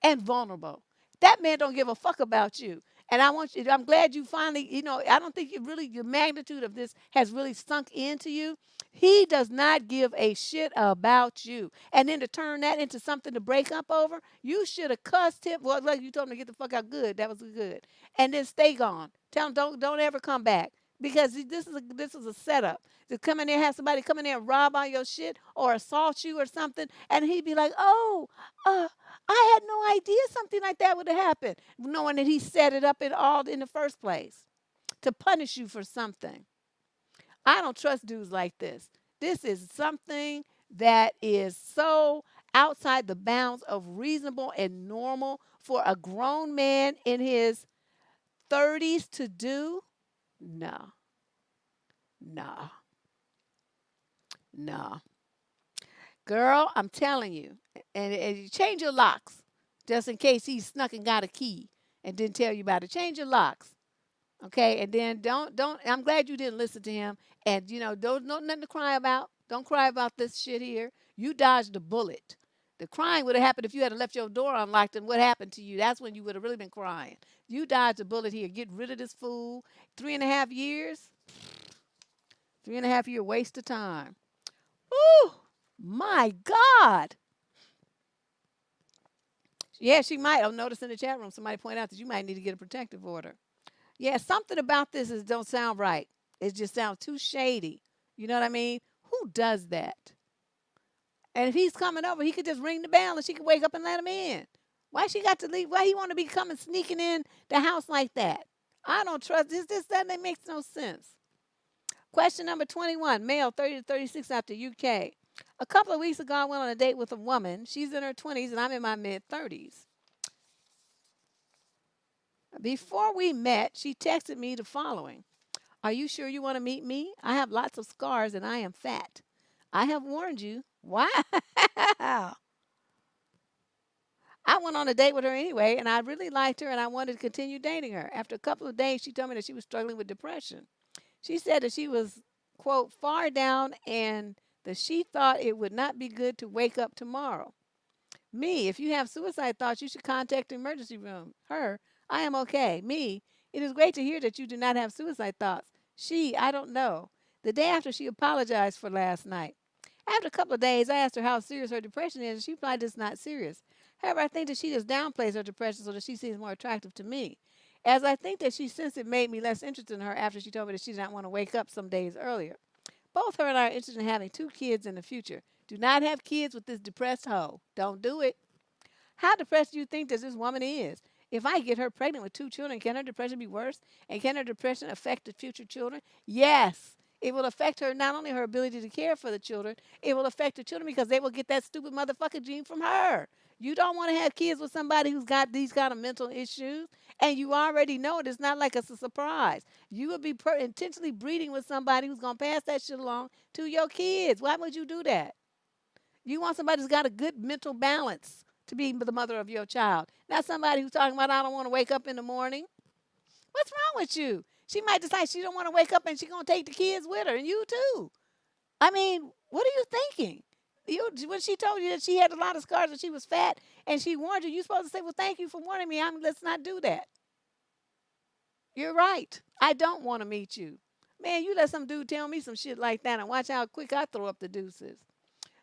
and vulnerable. That man don't give a fuck about you. And I want you, I'm glad you finally, I don't think you really, the magnitude of this has really sunk into you. He does not give a shit about you. And then to turn that into something to break up over, you should have cussed him. Well, like you told him to get the fuck out good. That was good. And then stay gone. Tell him don't ever come back. Because this is a setup. To come in there, have somebody come in there and rob all your shit or assault you or something, and he'd be like, "Oh, uh, I had no idea something like that would have happened," knowing that he set it up in the first place to punish you for something. I don't trust dudes like this. This is something that is so outside the bounds of reasonable and normal for a grown man in his 30s to do. No, no, no. Girl, I'm telling you. And you change your locks just in case he snuck and got a key and didn't tell you about it. Change your locks. Okay, and then don't. I'm glad you didn't listen to him, and don't no nothing to cry about. Don't cry about this shit here. You dodged a bullet. The crying would have happened if you had left your door unlocked, and what happened to you? That's when you would have really been crying. You dodged a bullet here. Get rid of this fool. 3.5 years. 3.5 year waste of time. Ooh, my God. Yeah, she might. I'll notice in the chat room somebody point out that you might need to get a protective order. Yeah, something about this is don't sound right. It just sounds too shady. You know what I mean? Who does that? And if he's coming over, he could just ring the bell and she could wake up and let him in. Why she got to leave? Why he want to be coming sneaking in the house like that? I don't trust this. This that makes no sense. Question number 21, male 30 to 36 out the UK. A couple of weeks ago, I went on a date with a woman. She's in her 20s and I'm in my mid 30s. Before we met, she texted me the following. Are you sure you want to meet me? I have lots of scars and I am fat. I have warned you. Wow. I went on a date with her anyway, and I really liked her and I wanted to continue dating her. After a couple of days, she told me that she was struggling with depression. She said that she was, quote, far down and that she thought it would not be good to wake up tomorrow. Me, if you have suicide thoughts, you should contact the emergency room. Her, I am okay. Me, it is great to hear that you do not have suicide thoughts. She, I don't know. The day after, she apologized for last night. After a couple of days, I asked her how serious her depression is, and she replied it's not serious. However, I think that she just downplays her depression so that she seems more attractive to me. As I think that she since it made me less interested in her after she told me that she did not want to wake up some days earlier. Both her and I are interested in having 2 kids in the future. Do not have kids with this depressed hoe. Don't do it. How depressed do you think that this woman is? If I get her pregnant with 2 children, can her depression be worse? And can her depression affect the future children? Yes. It will affect her, not only her ability to care for the children, it will affect the children because they will get that stupid motherfucker gene from her. You don't want to have kids with somebody who's got these kind of mental issues, and you already know it. It's not like it's a surprise. You would be intentionally breeding with somebody who's going to pass that shit along to your kids. Why would you do that? You want somebody who's got a good mental balance to be the mother of your child. Not somebody who's talking about, I don't want to wake up in the morning. What's wrong with you? She might decide she don't want to wake up and she's going to take the kids with her, and you too. I mean, what are you thinking? When she told you that she had a lot of scars and she was fat and she warned you, you're supposed to say, well, thank you for warning me. Let's not do that. You're right. I don't want to meet you. Man, you let some dude tell me some shit like that and watch how quick I throw up the deuces.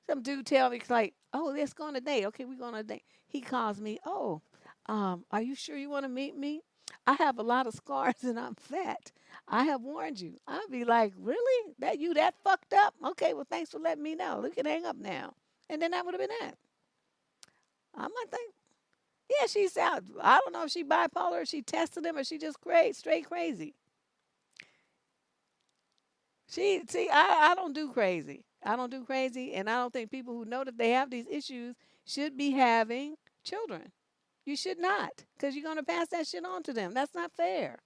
Some dude tell me, like, oh, let's go on a date. Okay, we're going on a date. He calls me, oh, are you sure you want to meet me? I have a lot of scars and I'm fat. I have warned you. I'll be like, really? That you that fucked up? Okay, well, thanks for letting me know. We can hang up now. And then that would have been that. I might think, yeah, she's out. I don't know if she bipolar, or she tested him, or she just straight crazy. She see, I don't do crazy. I don't do crazy, and I don't think people who know that they have these issues should be having children. You should not, because you're gonna pass that shit on to them. That's not fair.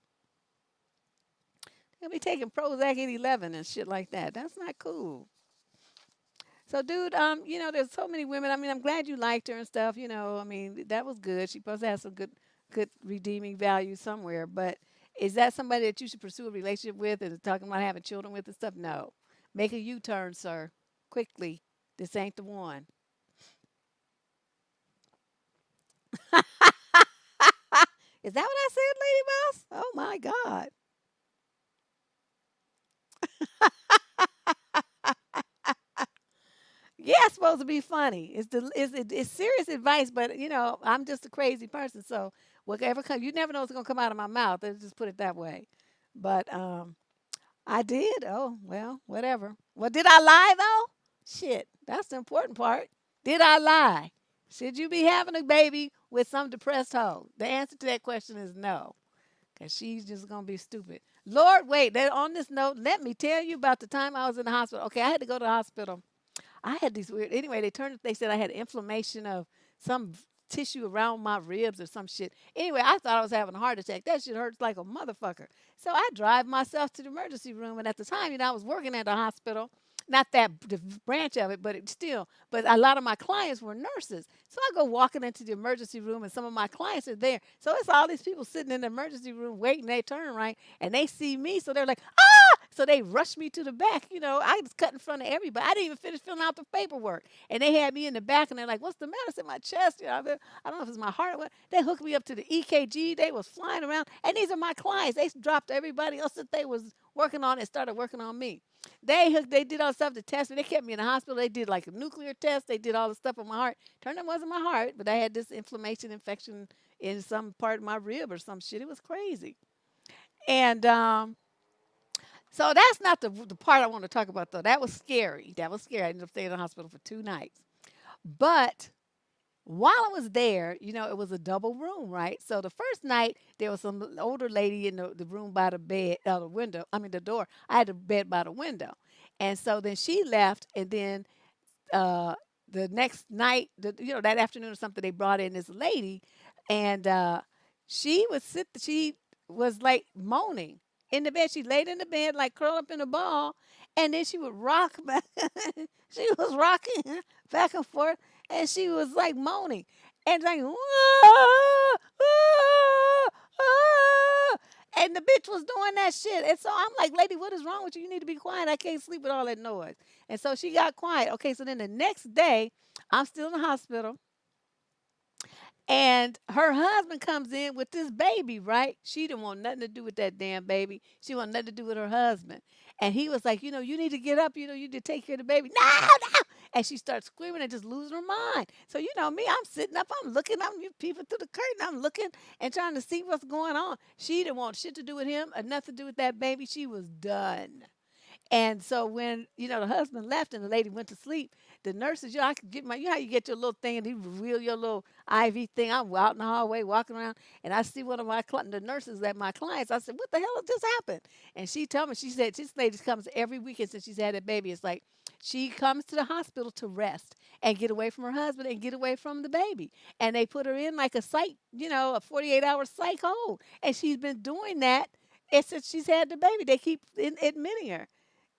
They'll be taking Prozac at 11 and shit like that. That's not cool. So, dude, there's so many women. I mean, I'm glad you liked her and stuff. I mean, that was good. She supposed to have some good redeeming value somewhere. But is that somebody that you should pursue a relationship with and talking about having children with and stuff? No. Make a U-turn, sir, quickly. This ain't the one. Is that what I said, Lady Boss? Oh my God. Yeah, it's supposed to be funny. It's serious advice, but I'm just a crazy person, so whatever comes, you never know what's gonna come out of my mouth. Let's just put it that way. But I did. Oh well, whatever. Well, did I lie though? Shit, that's the important part. Did I lie? Should you be having a baby with some depressed hoe? The answer to that question is no, because she's just gonna be stupid. Lord, wait. On this note, let me tell you about the time I was in the hospital. Okay, I had to go to the hospital. I had these weird. Anyway, they said I had inflammation of some tissue around my ribs or some shit. Anyway, I thought I was having a heart attack. That shit hurts like a motherfucker. So I drive myself to the emergency room, and at the time, I was working at a hospital. Not that the branch of it, but it still. But a lot of my clients were nurses, so I go walking into the emergency room, and some of my clients are there. So it's all these people sitting in the emergency room waiting. They turn right, and they see me, so they're like, ah! So they rushed me to the back. I was cut in front of everybody. I didn't even finish filling out the paperwork. And they had me in the back, and they're like, what's the matter? It's in my chest. I don't know if it's my heart or what. They hooked me up to the EKG. They was flying around. And these are my clients. They dropped everybody else that they was working on and started working on me. They did all the stuff to test me. They kept me in the hospital. They did like a nuclear test. They did all the stuff on my heart. Turned out it wasn't my heart, but I had this inflammation infection in some part of my rib or some shit. It was crazy. And so that's not the part I want to talk about, though. That was scary. That was scary. I ended up staying in the hospital for 2 nights. But while I was there, it was a double room, right? So the first night, there was some older lady in the room by the bed, the window, I mean, the door. I had the bed by the window. And so then she left, and then uh, the next night, that afternoon or something, they brought in this lady, and she was like moaning in the bed. She laid in the bed like curled up in a ball, and then she would rock back. She was rocking back and forth, and she was like moaning and like, "Whoa, whoa, whoa," and the bitch was doing that shit. And so I'm like, lady, what is wrong with you? You need to be quiet. I can't sleep with all that noise. And so she got quiet. Okay, so then the next day, I'm still in the hospital. And her husband comes in with this baby, right? She didn't want nothing to do with that damn baby. She wanted nothing to do with her husband. And he was like, you need to get up, you need to take care of the baby. No, no. And she starts screaming and just losing her mind. So you know me, I'm sitting up, I'm looking, I'm peeping through the curtain, I'm looking and trying to see what's going on. She didn't want shit to do with him or nothing to do with that baby. She was done. And so when, the husband left and the lady went to sleep, the nurses, I could get how you get your little thing and you reel your little IV thing. I'm out in the hallway walking around and I see one of the nurses at my clients. I said, what the hell has just happened? And she told me, she said, this lady comes every weekend since she's had a baby. It's like she comes to the hospital to rest and get away from her husband and get away from the baby. And they put her in like a psych, a 48-hour psych hold. And she's been doing that since she's had the baby. They keep admitting her.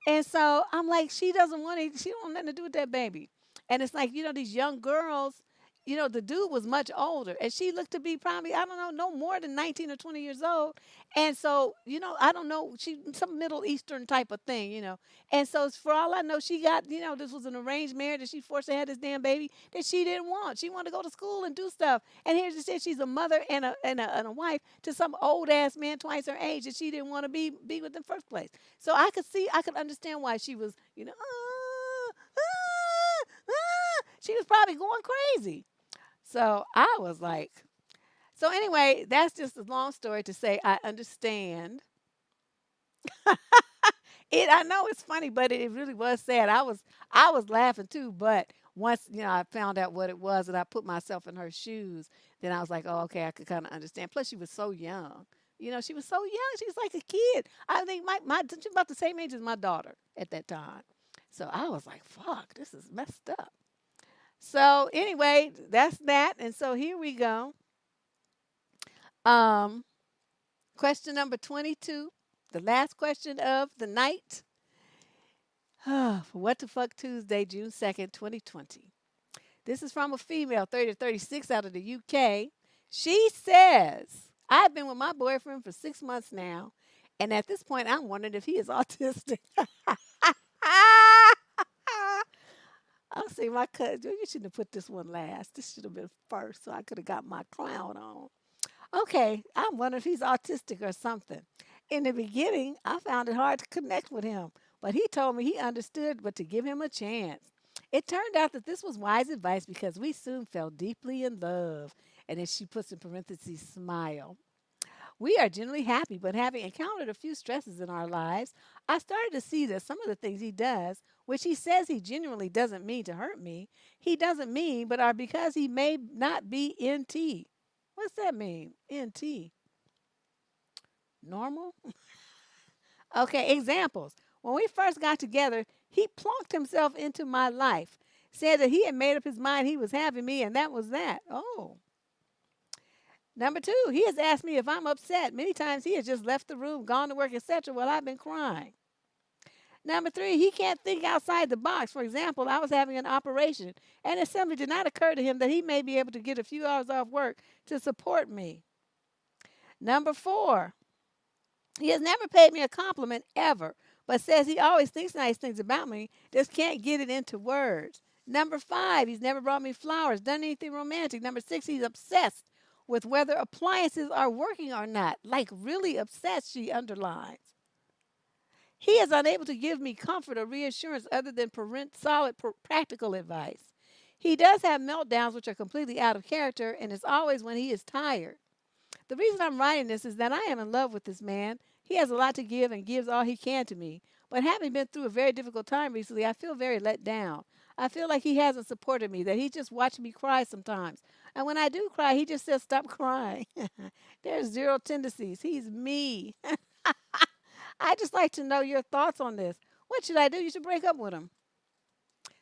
And so I'm like, she doesn't want it. She don't want nothing to do with that baby. And it's like, these young girls, the dude was much older. And she looked to be probably, I don't know, no more than 19 or 20 years old. And so, I don't know, she some Middle Eastern type of thing. And so for all I know, she got, this was an arranged marriage and she forced to have this damn baby that she didn't want. She wanted to go to school and do stuff. And here she said she's a mother and a wife to some old ass man twice her age that she didn't want to be with in the first place. So I could understand why she was, she was probably going crazy. So I was like, so anyway, that's just a long story to say I understand. I know it's funny, but it really was sad. I was laughing too, but once, I found out what it was and I put myself in her shoes, then I was like, oh, okay, I could kind of understand. Plus, she was so young. She was so young. She was like a kid. I think she was about the same age as my daughter at that time. So I was like, fuck, this is messed up. So anyway, that's that. And so here we go. Um, Question number 22, the last question of the night. For What the Fuck Tuesday, June 2nd, 2020. This is from a female, 30 to 36, out of the UK. She says, I've been with my boyfriend for 6 months now, and at this point, I'm wondering if he is autistic. I'll see my cousin. You shouldn't have put this one last. This should have been first, so I could have got my clown on. Okay, I'm wondering if he's autistic or something. In the beginning, I found it hard to connect with him, but he told me he understood, but to give him a chance. It turned out that this was wise advice because we soon fell deeply in love. And then she puts in parentheses, smile. We are generally happy, but having encountered a few stresses in our lives, I started to see that some of the things he does, which he says he genuinely doesn't mean to hurt me, he doesn't mean, but are because he may not be NT. What's that mean? NT. Normal? Okay, examples. When we first got together, he plunked himself into my life, said that he had made up his mind he was having me, and that was that. Oh. Number two, he has asked me if I'm upset. Many times he has just left the room, gone to work, etc., while I've been crying. Number three, he can't think outside the box. For example, I was having an operation, and it simply did not occur to him that he may be able to get a few hours off work to support me. Number four, he has never paid me a compliment ever, but says he always thinks nice things about me, just can't get it into words. Number five, he's never brought me flowers, done anything romantic. Number six, he's obsessed with whether appliances are working or not. Like, really obsessed, she underlines. He is unable to give me comfort or reassurance other than solid practical advice. He does have meltdowns which are completely out of character, and it's always when he is tired. The reason I'm writing this is that I am in love with this man. He has a lot to give and gives all he can to me. But having been through a very difficult time recently, I feel very let down. I feel like he hasn't supported me, that he just watched me cry sometimes. And when I do cry, he just says, stop crying. There's zero tendencies. He's me. I just like to know your thoughts on this. What should I do? You should break up with him.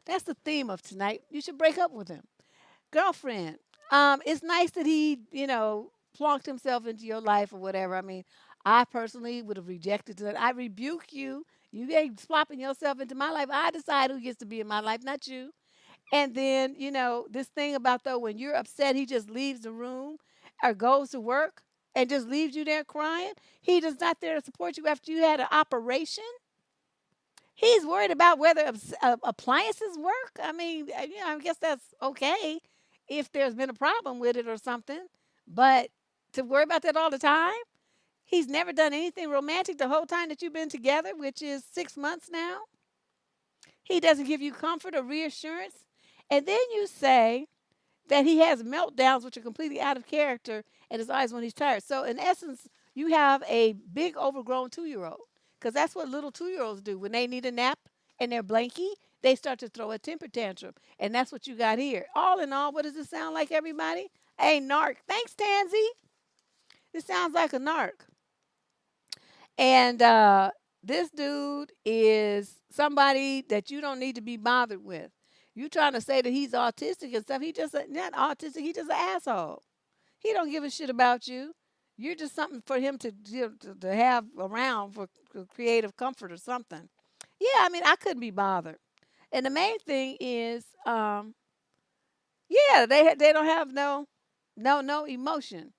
That's the theme of tonight. You should break up with him. Girlfriend, it's nice that he, plunked himself into your life or whatever. I mean, I personally would have rejected that. I rebuke you. You ain't swapping yourself into my life. I decide who gets to be in my life, not you. And then, this thing about though, when you're upset, he just leaves the room or goes to work and just leaves you there crying. He does not there to support you after you had an operation. He's worried about whether appliances work. I mean, I guess that's okay if there's been a problem with it or something. But to worry about that all the time, he's never done anything romantic the whole time that you've been together, which is 6 months now. He doesn't give you comfort or reassurance. And then you say that he has meltdowns, which are completely out of character, and it's always when he's tired. So, in essence, you have a big, overgrown 2-year-old. Because that's what little 2-year-olds do. When they need a nap and they're blanky, they start to throw a temper tantrum. And that's what you got here. All in all, what does it sound like, everybody? A narc. Thanks, Tansy. This sounds like a narc. And this dude is somebody that you don't need to be bothered with. You trying to say that he's autistic and stuff. He just not autistic. He just an asshole. He don't give a shit about you. You're just something for him to have around for creative comfort or something. Yeah, I mean, I couldn't be bothered. And the main thing is, yeah, they don't have no emotion.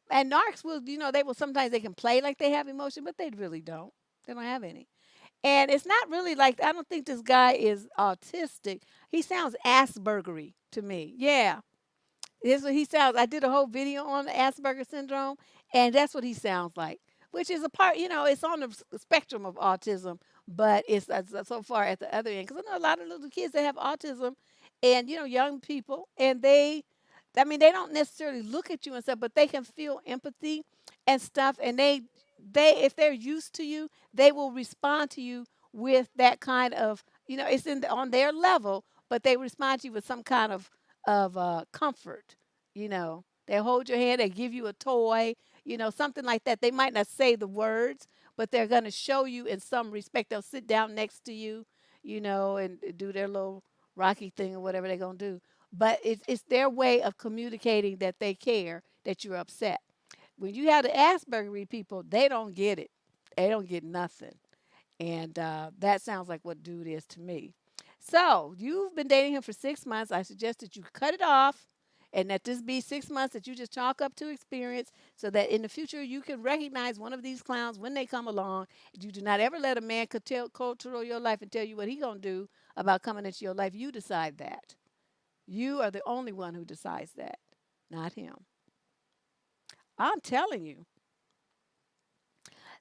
And narcs will, they will sometimes they can play like they have emotion, but they really don't. They don't have any. And it's not really like I don't think this guy is autistic. He sounds Aspergery to me. Yeah. This is what he sounds. I did a whole video on the Asperger syndrome, and that's what he sounds like. Which is a part, it's on the spectrum of autism, but it's so far at the other end. Because I know a lot of little kids that have autism, and young people, and I mean, they don't necessarily look at you and stuff, but they can feel empathy and stuff, and if they're used to you, they will respond to you with that kind of, it's on their level, but they respond to you with some kind of comfort. They hold your hand, they give you a toy, something like that. They might not say the words, but they're going to show you in some respect. They'll sit down next to you, and do their little rocky thing or whatever they're going to do. But it's their way of communicating that they care, that you're upset. When you have the Aspergery people, they don't get it. They don't get nothing. And that sounds like what dude is to me. So you've been dating him for 6 months. I suggest that you cut it off and that this be 6 months that you just chalk up to experience so that in the future you can recognize one of these clowns when they come along. You do not ever let a man control your life and tell you what he going to do about coming into your life. You decide that. You are the only one who decides that, not him. I'm telling you.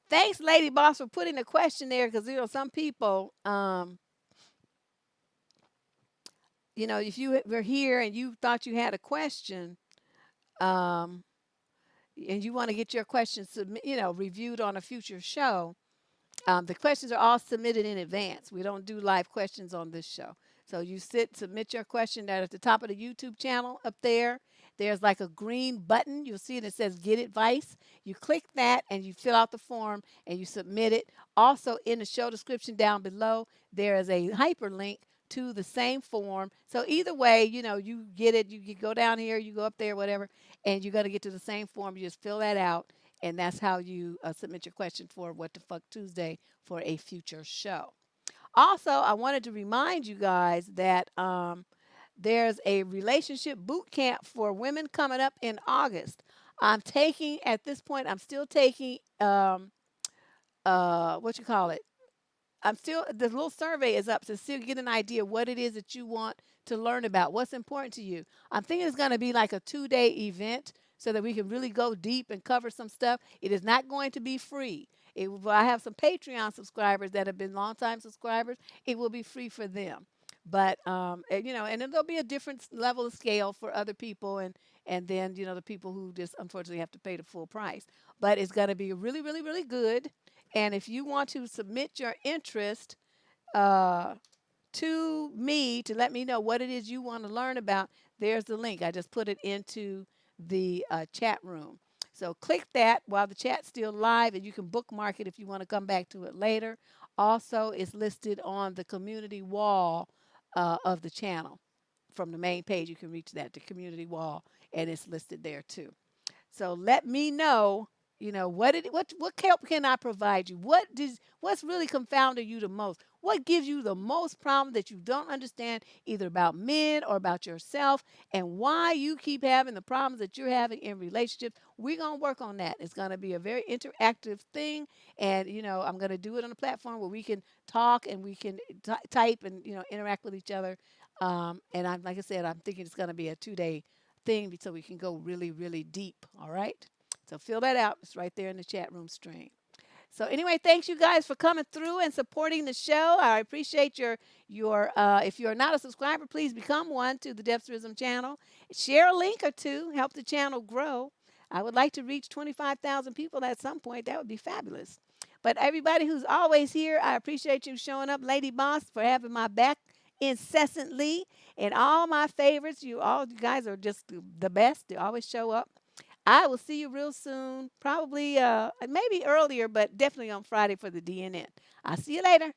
Thanks, Lady Boss, for putting the question there because, some people, if you were here and you thought you had a question, um, and you want to get your question reviewed on a future show, the questions are all submitted in advance. We don't do live questions on this show. So you submit your question there at the top of the YouTube channel up there. There's like a green button. You'll see it. It says Get Advice. You click that and you fill out the form and you submit it. Also, in the show description down below, there is a hyperlink to the same form. So either way, you get it. You go down here, you go up there, whatever, and you're going to get to the same form. You just fill that out. And that's how you submit your question for What the Fuck Tuesday for a future show. Also, I wanted to remind you guys that there's a relationship boot camp for women coming up in August. At this point, I'm still taking, what you call it? The little survey is up to still get an idea what it is that you want to learn about, what's important to you. I'm thinking it's going to be like a 2-day event so that we can really go deep and cover some stuff. It is not going to be free. I have some Patreon subscribers that have been longtime subscribers. It will be free for them. But, and then there'll be a different level of scale for other people and then, the people who just unfortunately have to pay the full price. But it's going to be really, really, really good. And if you want to submit your interest uh, to me to let me know what it is you want to learn about, there's the link. I just put it into the chat room. So click that while the chat's still live, and you can bookmark it if you want to come back to it later. Also, it's listed on the community wall of the channel. From the main page, you can reach that, the community wall, and it's listed there too. So let me know, what help can I provide you? What's really confounding you the most? What gives you the most problem that you don't understand either about men or about yourself, and why you keep having the problems that you're having in relationships? We're going to work on that. It's going to be a very interactive thing, and I'm going to do it on a platform where we can talk and we can type and interact with each other. And like I said, I'm thinking it's going to be a 2-day thing so we can go really, really deep. All right. So fill that out. It's right there in the chat room stream. So anyway, thanks you guys for coming through and supporting the show. I appreciate your if you're not a subscriber, please become one to the Deborrah channel. Share a link or two, help the channel grow. I would like to reach 25,000 people at some point. That would be fabulous. But everybody who's always here, I appreciate you showing up. Lady Boss, for having my back incessantly. And all my favorites, you guys are just the best. They always show up. I will see you real soon, probably maybe earlier, but definitely on Friday for the DNN. I'll see you later.